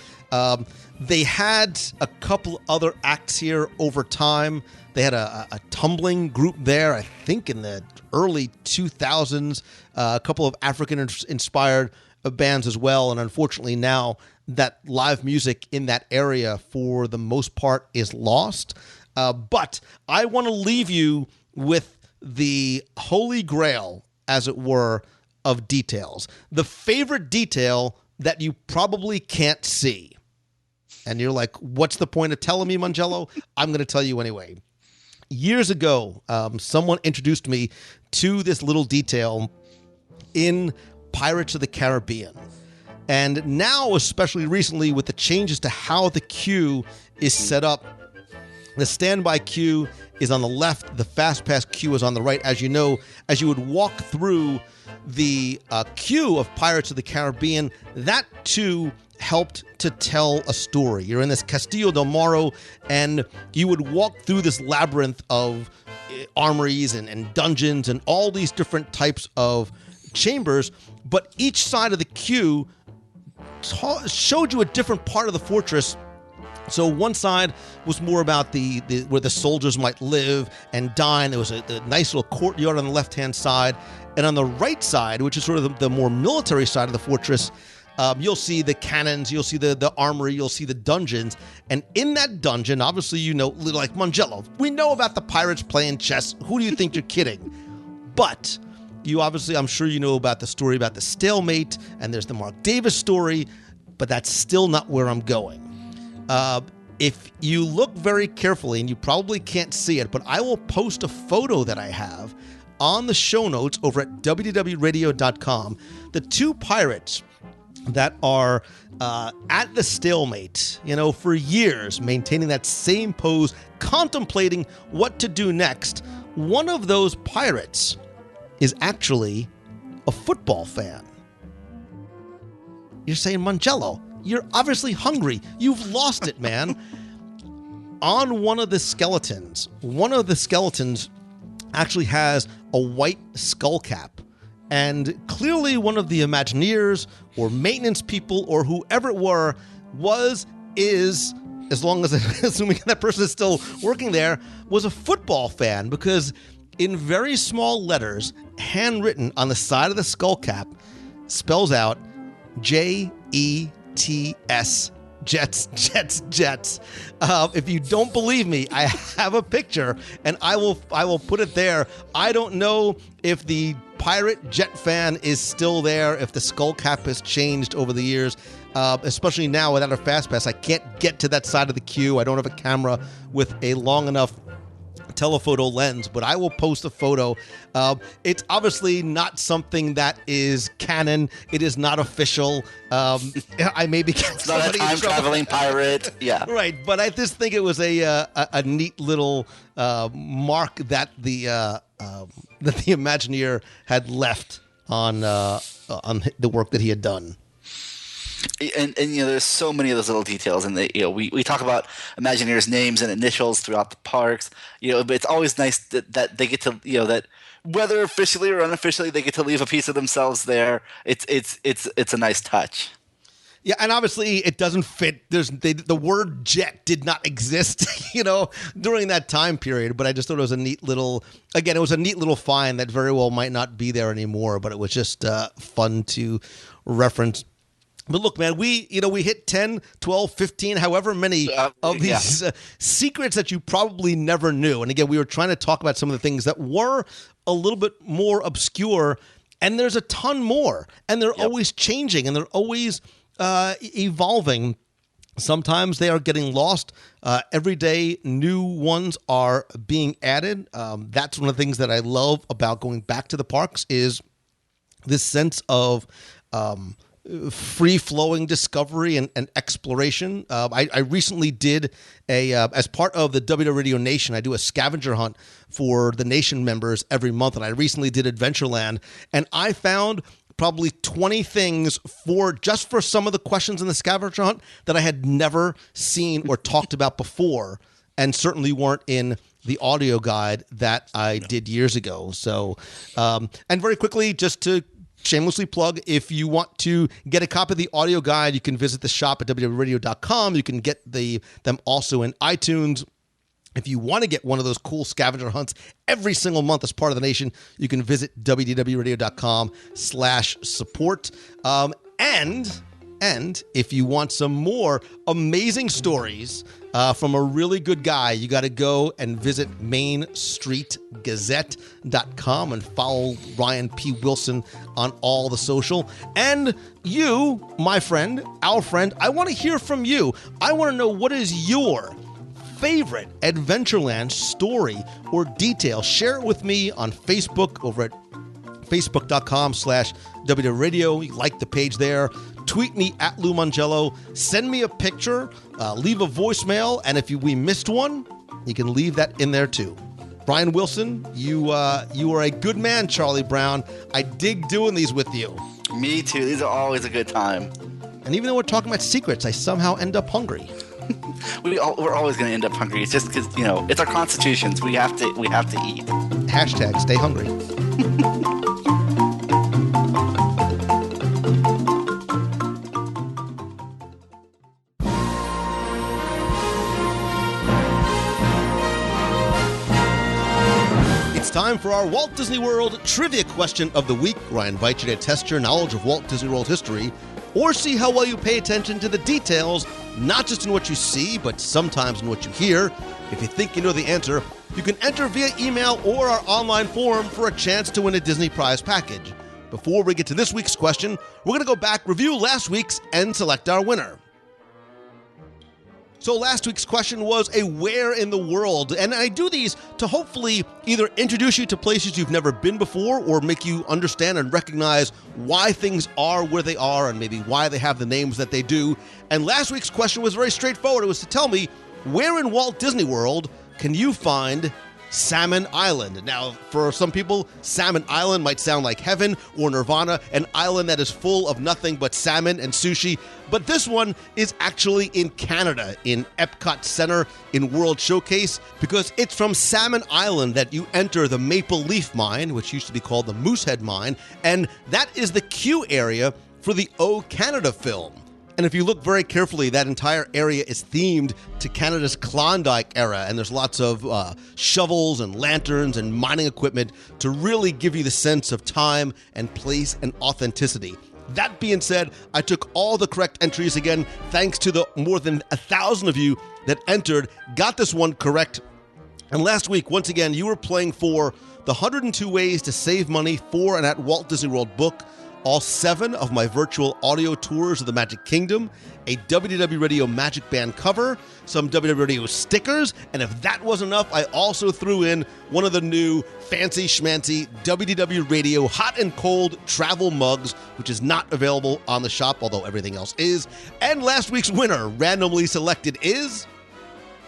They had a couple other acts here over time. They had a tumbling group there, I think in the early 2000s, a couple of African-inspired bands as well. And unfortunately now that live music in that area, for the most part, is lost. But I want to leave you with the holy grail, as it were, of details. The favorite detail that you probably can't see. And you're like, what's the point of telling me, Mangello? I'm going to tell you anyway. Years ago, someone introduced me to this little detail in Pirates of the Caribbean. And now, especially recently, with the changes to how the queue is set up The standby queue is on the left. The fast pass queue is on the right. As you know, as you would walk through the queue of Pirates of the Caribbean, that too helped to tell a story. You're in this Castillo del Morro, and you would walk through this labyrinth of armories and dungeons and all these different types of chambers, but each side of the queue showed you a different part of the fortress. So one side was more about the where the soldiers might live and dine. There was a nice little courtyard on the left-hand side. And on the right side, which is sort of the more military side of the fortress, you'll see the cannons, you'll see the armory, you'll see the dungeons. And in that dungeon, obviously, you know, like Mangello, we know about the pirates playing chess. Who do you think you're kidding? But you obviously, I'm sure you know about the story about the stalemate, and there's the Mark Davis story, but that's still not where I'm going. If you look very carefully, and you probably can't see it, but I will post a photo that I have on the show notes over at WDWradio.com. The two pirates that are at the stalemate, you know, for years, maintaining that same pose, contemplating what to do next. One of those pirates is actually a football fan. You're saying, Mangello, you're obviously hungry. You've lost it, man. On one of the skeletons actually has a white skull cap. And clearly one of the Imagineers or maintenance people or whoever it is, as long as assuming that person is still working there, was a football fan, because in very small letters, handwritten on the side of the skull cap, spells out J-E-T-S, Jets, Jets, Jets. If you don't believe me, I have a picture, and I will put it there. I don't know if the pirate jet fan is still there, if the skull cap has changed over the years, especially now without a fast pass. I can't get to that side of the queue. I don't have a camera with a long enough telephoto lens, but I will post a photo. It's obviously not something that is canon. It is not official. I may be it's not a time-traveling pirate. Yeah, right. But I just think it was a neat little mark that the Imagineer had left on the work that he had done. And you know, there's so many of those little details, and we talk about Imagineers' names and initials throughout the parks, but it's always nice that they get to, that whether officially or unofficially, they get to leave a piece of themselves there. It's a nice touch. Yeah, and obviously it doesn't fit. The word jet did not exist, during that time period. But I just thought it was a neat little. Again, it was a neat little find that very well might not be there anymore. But it was just fun to reference. But look, man, we hit 10, 12, 15, however many of these secrets that you probably never knew. And again, we were trying to talk about some of the things that were a little bit more obscure. And there's a ton more. And they're always changing, and they're always evolving. Sometimes they are getting lost. Every day, new ones are being added. That's one of the things that I love about going back to the parks, is this sense of free-flowing discovery and exploration. I recently did as part of the WDW Radio Nation, I do a scavenger hunt for the Nation members every month, and I recently did Adventureland, and I found probably 20 things just for some of the questions in the scavenger hunt that I had never seen or talked about before, and certainly weren't in the audio guide that I did years ago. So, and very quickly, just to shamelessly plug, if you want to get a copy of the audio guide, you can visit the shop at WDWradio.com. You can get them also in iTunes. If you want to get one of those cool scavenger hunts every single month as part of the Nation, you can visit WDWradio.com/support. And if you want some more amazing stories from a really good guy, you got to go and visit MainStreetGazette.com and follow Ryan P. Wilson on all the social. And you, my friend, our friend, I want to hear from you. I want to know, what is your favorite Adventureland story or detail? Share it with me on Facebook over at Facebook.com/WDWradio. You like the page there. Tweet me at Lou Mangello. Send me a picture. Leave a voicemail. And if we missed one, You can leave that in there too. Brian Wilson, you are a good man, Charlie Brown. I dig doing these with you. Me too. These are always a good time. And even though we're talking about secrets, I somehow end up hungry. We're always going to end up hungry. It's just because, it's our constitutions. We have to eat. Hashtag stay hungry. It's time for our Walt Disney World Trivia Question of the Week, where I invite you to test your knowledge of Walt Disney World history or see how well you pay attention to the details, not just in what you see, but sometimes in what you hear. If you think you know the answer, you can enter via email or our online forum for a chance to win a Disney prize package. Before we get to this week's question, we're going to go back, review last week's, and select our winner. So last week's question was a where in the world, and I do these to hopefully either introduce you to places you've never been before or make you understand and recognize why things are where they are and maybe why they have the names that they do. And last week's question was very straightforward. It was to tell me, where in Walt Disney World can you find Salmon Island? Now, for some people, Salmon Island might sound like heaven or nirvana, an island that is full of nothing but salmon and sushi. But this one is actually in Canada, in Epcot Center in World Showcase, because it's from Salmon Island that you enter the Maple Leaf Mine, which used to be called the Moosehead Mine, and that is the queue area for the O Canada film. And if you look very carefully, that entire area is themed to Canada's Klondike era, and there's lots of shovels and lanterns and mining equipment to really give you the sense of time and place and authenticity. That being said, I took all the correct entries again, thanks to the more than 1,000 of you that entered, got this one correct. And last week, once again, you were playing for the 102 Ways to Save Money for and at Walt Disney World book, all 7 of my virtual audio tours of the Magic Kingdom, a WDW Radio Magic Band cover, some WDW Radio stickers, and if that wasn't enough, I also threw in one of the new fancy schmancy WDW Radio hot and cold travel mugs, which is not available on the shop, although everything else is. And last week's winner, randomly selected, is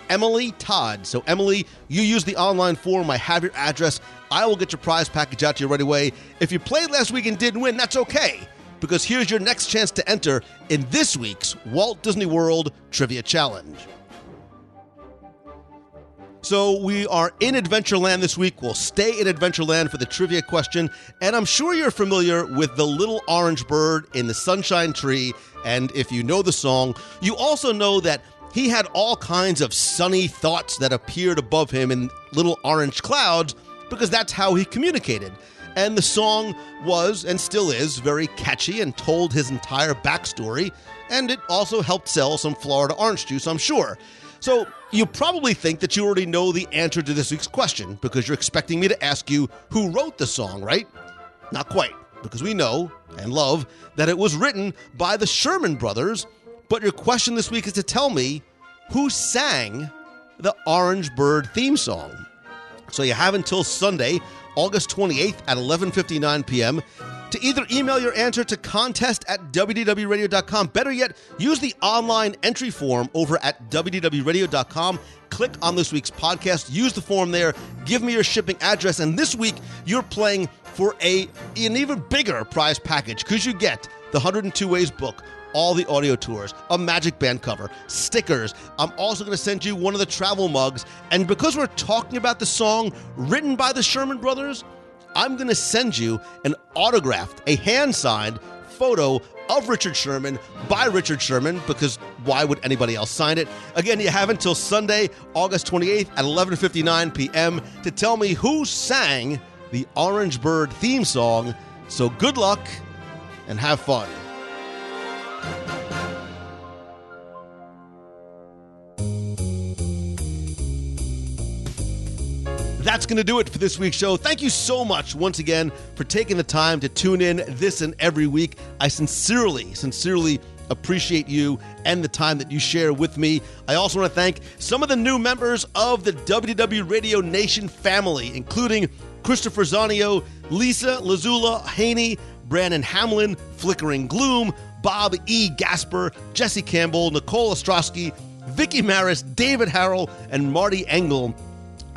Emily Todd. So Emily, you use the online form. I have your address. I will get your prize package out to you right away. If you played last week and didn't win, that's okay, because here's your next chance to enter in this week's Walt Disney World Trivia Challenge. So we are in Adventureland this week. We'll stay in Adventureland for the trivia question, and I'm sure you're familiar with the little orange bird in the Sunshine Tree, and if you know the song, you also know that he had all kinds of sunny thoughts that appeared above him in little orange clouds, because that's how he communicated. And the song was, and still is, very catchy and told his entire backstory, and it also helped sell some Florida orange juice, I'm sure. So you probably think that you already know the answer to this week's question, because you're expecting me to ask you who wrote the song, right? Not quite, because we know and love that it was written by the Sherman Brothers, but your question this week is to tell me who sang the Orange Bird theme song. So you have until Sunday, August 28th at 11:59 p.m. to either email your answer to contest@wdwradio.com. Better yet, use the online entry form over at wdwradio.com. Click on this week's podcast, use the form there, give me your shipping address, and this week you're playing for an even bigger prize package, because you get the 102 Ways book, all the audio tours, a Magic Band cover, stickers. I'm also going to send you one of the travel mugs. And because we're talking about the song written by the Sherman Brothers, I'm going to send you an autographed, a hand-signed photo of Richard Sherman by Richard Sherman, because why would anybody else sign it? Again, you have until Sunday, August 28th at 11:59 p.m. to tell me who sang the Orange Bird theme song. So good luck and have fun. That's going to do it for this week's show. Thank you so much once again for taking the time to tune in this and every week. I sincerely appreciate you and the time that you share with me. I also want to thank some of the new members of the WDW Radio Nation family, including Christopher Zanio, Lisa Lazula Haney, Brandon Hamlin, Flickering Gloom, Bob E. Gasper, Jesse Campbell, Nicole Ostrowski, Vicky Maris, David Harrell, and Marty Engel.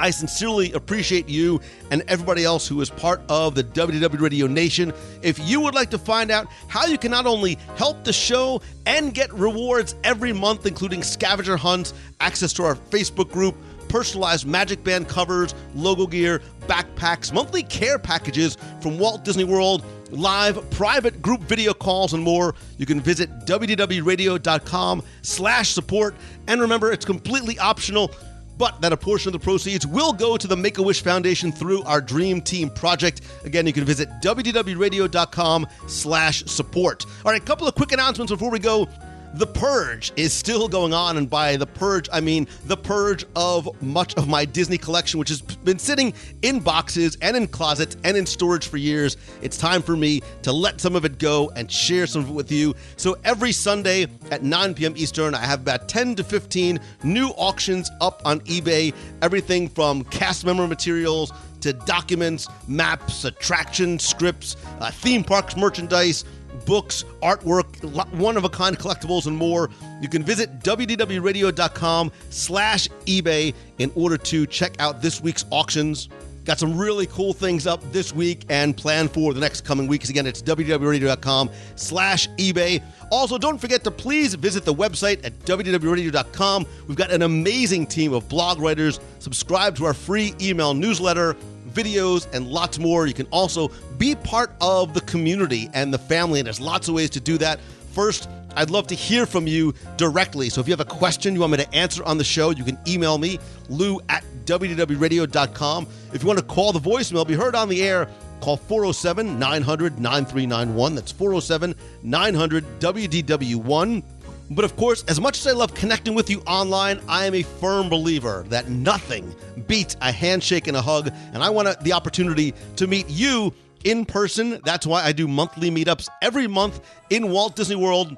I sincerely appreciate you and everybody else who is part of the WDW Radio Nation. If you would like to find out how you can not only help the show and get rewards every month, including scavenger hunts, access to our Facebook group, personalized Magic Band covers, logo gear, backpacks, monthly care packages from Walt Disney World, live private group video calls, and more, you can visit wdwradio.com/support. And remember, it's completely optional, but that a portion of the proceeds will go to the Make-A-Wish Foundation through our Dream Team project. Again, you can visit wdwradio.com/support. All right, a couple of quick announcements before we go. The Purge is still going on, and by the Purge, I mean the purge of much of my Disney collection, which has been sitting in boxes and in closets and in storage for years. It's time for me to let some of it go and share some of it with you. So every Sunday at 9 p.m. Eastern, I have about 10 to 15 new auctions up on eBay. Everything from cast member materials to documents, maps, attractions, scripts, theme parks merchandise, books, artwork, one-of-a-kind collectibles, and more. You can visit wdwradio.com/eBay in order to check out this week's auctions. Got some really cool things up this week and planned for the next coming weeks. Again, it's wdwradio.com/eBay. Also, don't forget to please visit the website at wdwradio.com. We've got an amazing team of blog writers. Subscribe to our free email newsletter, videos, and lots more. You can also be part of the community and the family, and there's lots of ways to do that. First, I'd love to hear from you directly. So if you have a question you want me to answer on the show, you can email me, lou@wdwradio.com. If you want to call the voicemail, be heard on the air, call 407-900-9391. That's 407-900-WDW1. But of course, as much as I love connecting with you online, I am a firm believer that nothing beats a handshake and a hug, and I want the opportunity to meet you in person. That's why I do monthly meetups every month in Walt Disney World.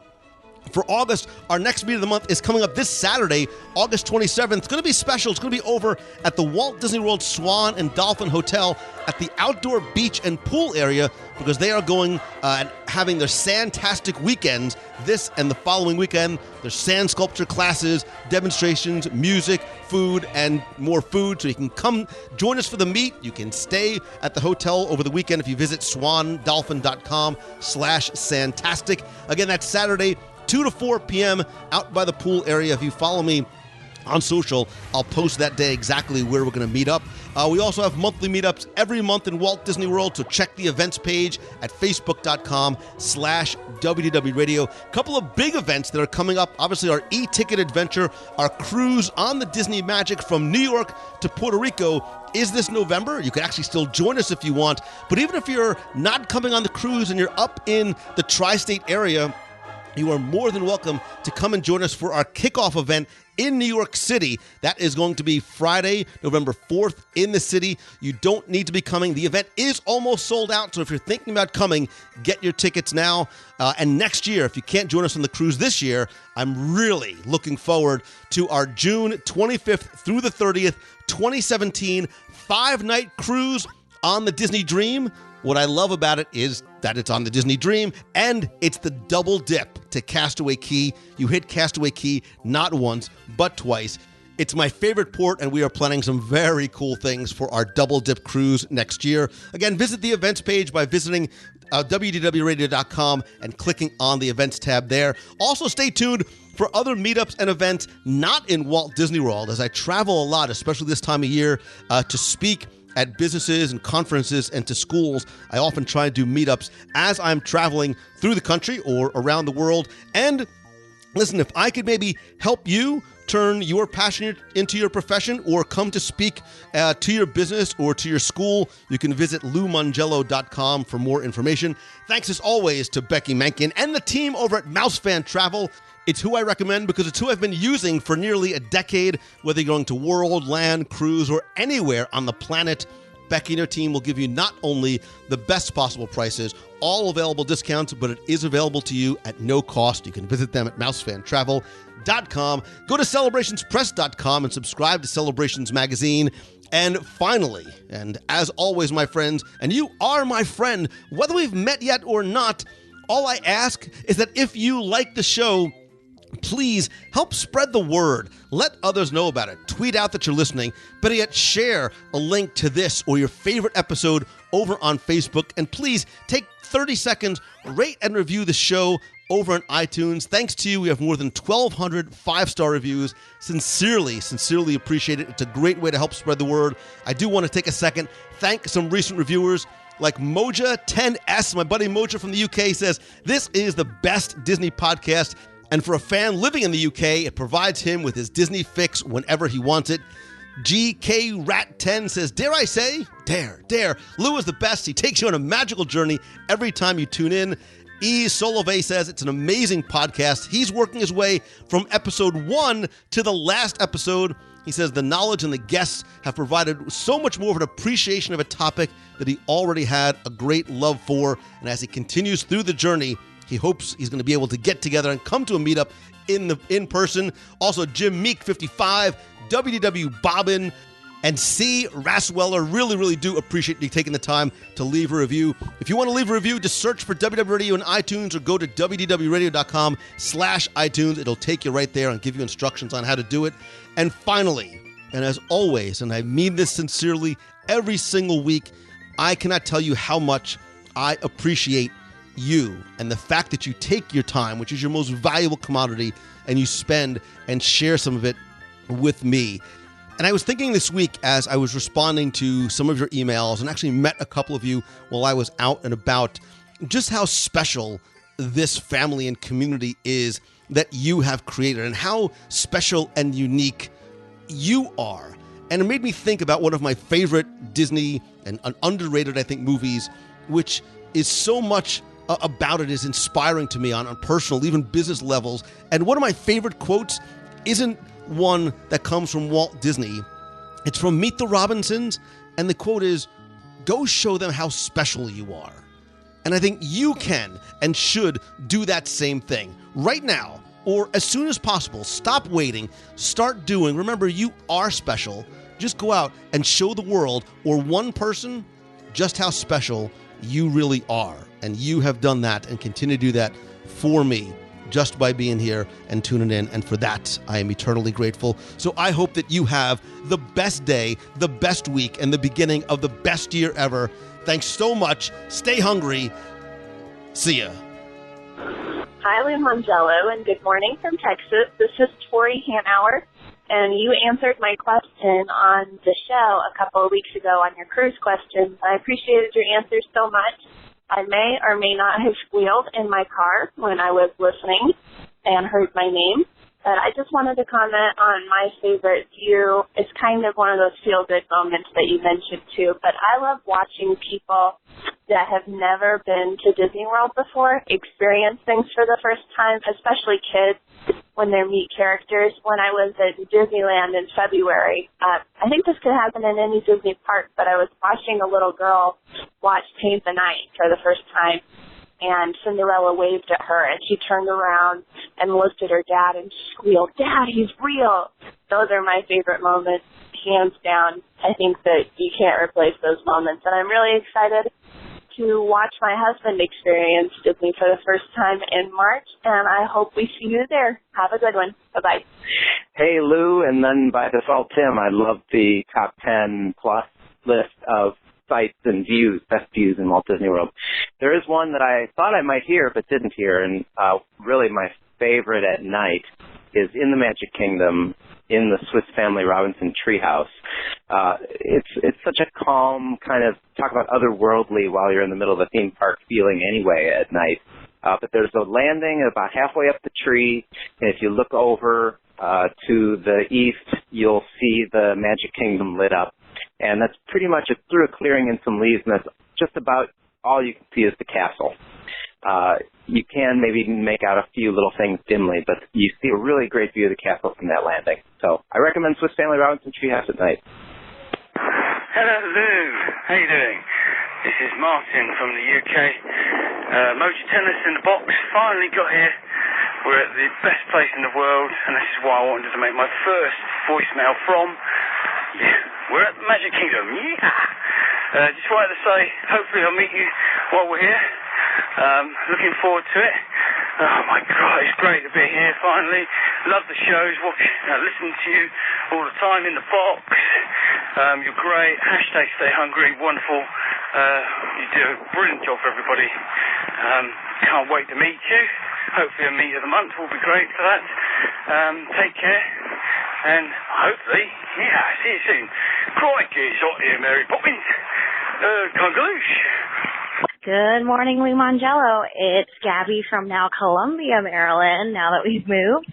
For August, our next meet of the month is coming up this Saturday, August 27th. It's going to be special. It's going to be over at the Walt Disney World Swan and Dolphin Hotel at the outdoor beach and pool area, because they are going and having their Sandtastic weekends this and the following weekend. There's sand sculpture classes, demonstrations, music, food, and more food. So you can come join us for the meet. You can stay at the hotel over the weekend if you visit swandolphin.com/Sandtastic. Again, that's Saturday, 2 to 4 p.m. out by the pool area. If you follow me on social, I'll post that day exactly where we're going to meet up. We also have monthly meetups every month in Walt Disney World, so check the events page at facebook.com/WDW Radio. A couple of big events that are coming up. Obviously, our e-ticket adventure, our cruise on the Disney Magic from New York to Puerto Rico is this November. You can actually still join us if you want, but even if you're not coming on the cruise and you're up in the tri-state area, you are more than welcome to come and join us for our kickoff event in New York City. That is going to be Friday, November 4th in the city. You don't need to be coming. The event is almost sold out, so if you're thinking about coming, get your tickets now. And next year, if you can't join us on the cruise this year, I'm really looking forward to our June 25th through the 30th, 2017 5-night cruise on the Disney Dream. What I love about it is that it's on the Disney Dream, and it's the double dip to Castaway Cay. You hit Castaway Cay not once, but twice. It's my favorite port, and we are planning some very cool things for our double dip cruise next year. Again, visit the events page by visiting wdwradio.com and clicking on the events tab there. Also, stay tuned for other meetups and events not in Walt Disney World, as I travel a lot, especially this time of year, to speak at businesses and conferences and to schools. I often try to do meetups as I'm traveling through the country or around the world. And listen, if I could maybe help you turn your passion into your profession or come to speak to your business or to your school, you can visit LouMongello.com for more information. Thanks as always to Becky Menken and the team over at Mousefan Travel. It's who I recommend because it's who I've been using for nearly a decade. Whether you're going to world, land, cruise, or anywhere on the planet, Becky and her team will give you not only the best possible prices, all available discounts, but it is available to you at no cost. You can visit them at mousefantravel.com. Go to celebrationspress.com and subscribe to Celebrations Magazine. And finally, and as always, my friends, and you are my friend, whether we've met yet or not, all I ask is that if you like the show, Please help spread the word. Let others know about it. Tweet out that you're listening. Better yet, share a link to this or your favorite episode over on Facebook. And please take 30 seconds, rate and review the show over on iTunes. Thanks to you, we have more than 1,200 five-star reviews. Sincerely appreciate it. It's a great way to help spread the word. I do want to take a second, thank some recent reviewers like Moja10S. My buddy Moja from the UK says, this is the best Disney podcast. And for a fan living in the UK, it provides him with his Disney fix whenever he wants it. GK Rat 10 says, dare I say? Dare. Lou is the best. He takes you on a magical journey every time you tune in. E. Solove says, it's an amazing podcast. He's working his way from episode 1 to the last episode. He says the knowledge and the guests have provided so much more of an appreciation of a topic that he already had a great love for. And as he continues through the journey, he hopes he's going to be able to get together and come to a meetup in person. Also, Jim Meek 55, WDW Bobbin, and C. Rasweller really do appreciate you taking the time to leave a review. If you want to leave a review, just search for WDW Radio in iTunes or go to wdwradio.com/iTunes. It'll take you right there and give you instructions on how to do it. And finally, and as always, and I mean this sincerely every single week, I cannot tell you how much I appreciate you and the fact that you take your time, which is your most valuable commodity, and you spend and share some of it with me. And I was thinking this week as I was responding to some of your emails and actually met a couple of you while I was out and about, just how special this family and community is that you have created and how special and unique you are. And it made me think about one of my favorite Disney and underrated, I think, movies, which is so much about it is inspiring to me on personal, even business levels. And one of my favorite quotes isn't one that comes from Walt Disney. It's from Meet the Robinsons, and the quote is, go show them how special you are. And I think you can and should do that same thing right now, or as soon as possible. Stop waiting, start doing. Remember, you are special. Just go out and show the world or one person just how special you really are. And you have done that and continue to do that for me just by being here and tuning in. And for that, I am eternally grateful. So I hope that you have the best day, the best week, and the beginning of the best year ever. Thanks so much. Stay hungry. See ya. Hi, Lou Mangello, and good morning from Texas. This is Tori Hanauer, and you answered my question on the show a couple of weeks ago on your cruise questions. I appreciated your answers so much. I may or may not have squealed in my car when I was listening and heard my name. But I just wanted to comment on my favorite view. It's kind of one of those feel-good moments that you mentioned, too. But I love watching people that have never been to Disney World before experience things for the first time, especially kids when they meet characters. When I was at Disneyland in February, I think this could happen in any Disney park, but I was watching a little girl watch Paint the Night for the first time. And Cinderella waved at her, and she turned around and looked at her dad and squealed, "Dad, he's real." Those are my favorite moments, hands down. I think that you can't replace those moments. And I'm really excited to watch my husband experience Disney for the first time in March, and I hope we see you there. Have a good one. Bye-bye. Hey, Lou, and then by default, Tim. I love the top 10 plus list of sights and views, best views in Walt Disney World. There is one that I thought I might hear but didn't hear, and really my favorite at night is in the Magic Kingdom in the Swiss Family Robinson treehouse. It's such a calm kind of, talk about otherworldly while you're in the middle of a theme park feeling anyway at night. But there's a landing about halfway up the tree, and if you look over to the east, you'll see the Magic Kingdom lit up. And that's pretty much, it's through a clearing and some leaves, and that's just about all you can see is the castle. You can maybe make out a few little things dimly, but you see a really great view of the castle from that landing. So I recommend Swiss Family Robinson Treehouse at night. Hello, Lou. How you doing? This is Martin from the UK. Moji Tennis in the box finally got here. We're at the best place in the world, and this is why I wanted to make my first voicemail from. We're at the Magic Kingdom. Yeah. Just wanted to say, hopefully I'll meet you while we're here. Looking forward to it. Oh my God, it's great to be here finally. Love the shows, listen to you all the time in the box. You're great. Hashtag stay hungry, wonderful. You do a brilliant job for everybody. Can't wait to meet you. Hopefully a meet of the month will be great for that. Take care. And hopefully, see you soon. Crikey, it's hot here, Mary Poppins. Congaloosh. Good morning, Lou Mongello. It's Gabby from now Columbia, Maryland, now that we've moved.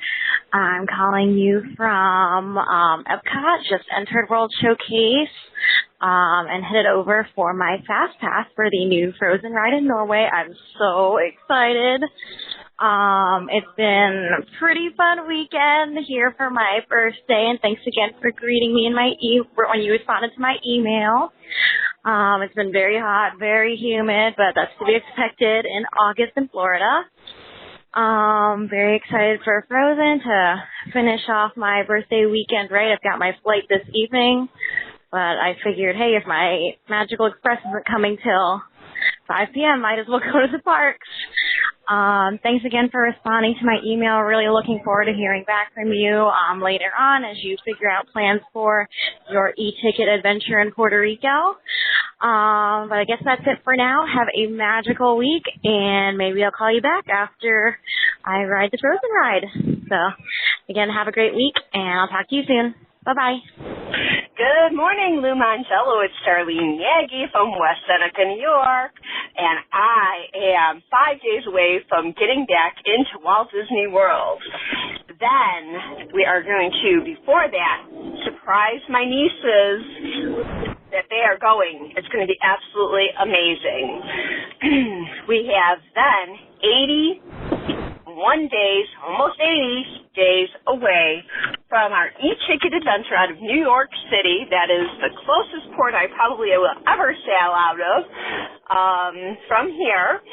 I'm calling you from Epcot, just entered World Showcase, and headed over for my Fast Pass for the new Frozen ride in Norway. I'm so excited. It's been a pretty fun weekend here for my birthday, and thanks again for greeting me in my when you responded to my email. It's been very hot, very humid, but that's to be expected in August in Florida. Very excited for Frozen to finish off my birthday weekend right. I've got my flight this evening, but I figured, hey, if my Magical Express isn't coming till 5 p.m., might as well go to the parks. Thanks again for responding to my email. Really looking forward to hearing back from you later on as you figure out plans for your e-ticket adventure in Puerto Rico. But I guess that's it for now. Have a magical week, and maybe I'll call you back after I ride the Frozen ride. So, again, have a great week, and I'll talk to you soon. Bye-bye. Good morning, Lou Mongello. It's Charlene Yagi from West Seneca, New York, and I am 5 days away from getting back into Walt Disney World. Then we are going to, before that, surprise my nieces that they are going. It's going to be absolutely amazing. We have then 81 days, almost 80 days away from our e-ticket adventure out of New York City. That is the closest port I probably will ever sail out of from here.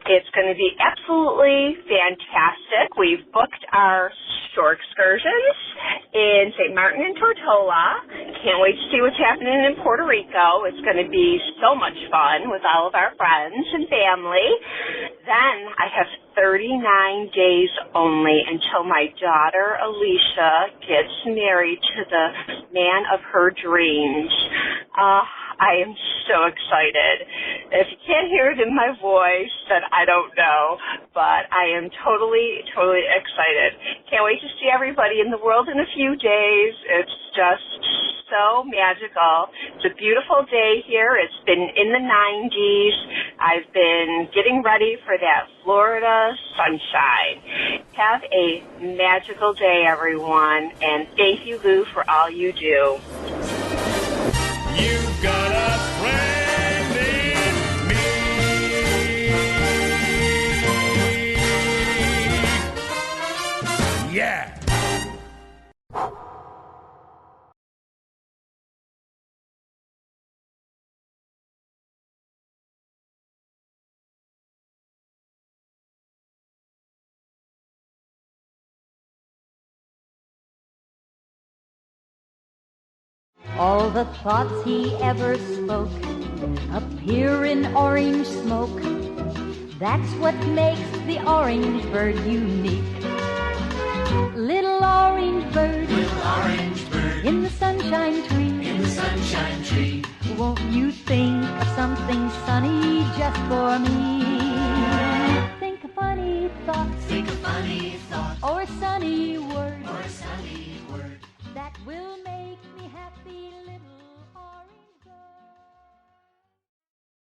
It's going to be absolutely fantastic. We've booked our shore excursions in St. Martin and Tortola. Can't wait to see what's happening in Puerto Rico. It's going to be so much fun with all of our friends and family. Then I have 39 days only until my daughter Alicia gets married to the man of her dreams. I am so excited. If you can't hear it in my voice, then I don't know, but I am totally excited. Can't wait to see everybody in the world in a few days. It's just so magical. It's a beautiful day here. It's been in the 90s. I've been getting ready for that Florida sunshine. Have a magical day, everyone, and thank you, Lou, for all you do. You've got a friend in me. Yeah. All the thoughts he ever spoke appear in orange smoke. That's what makes the orange bird unique. Little orange bird, in the sunshine tree, won't you think of something sunny just for me? Think of funny thoughts, or a sunny word, that will make me happy, little orange.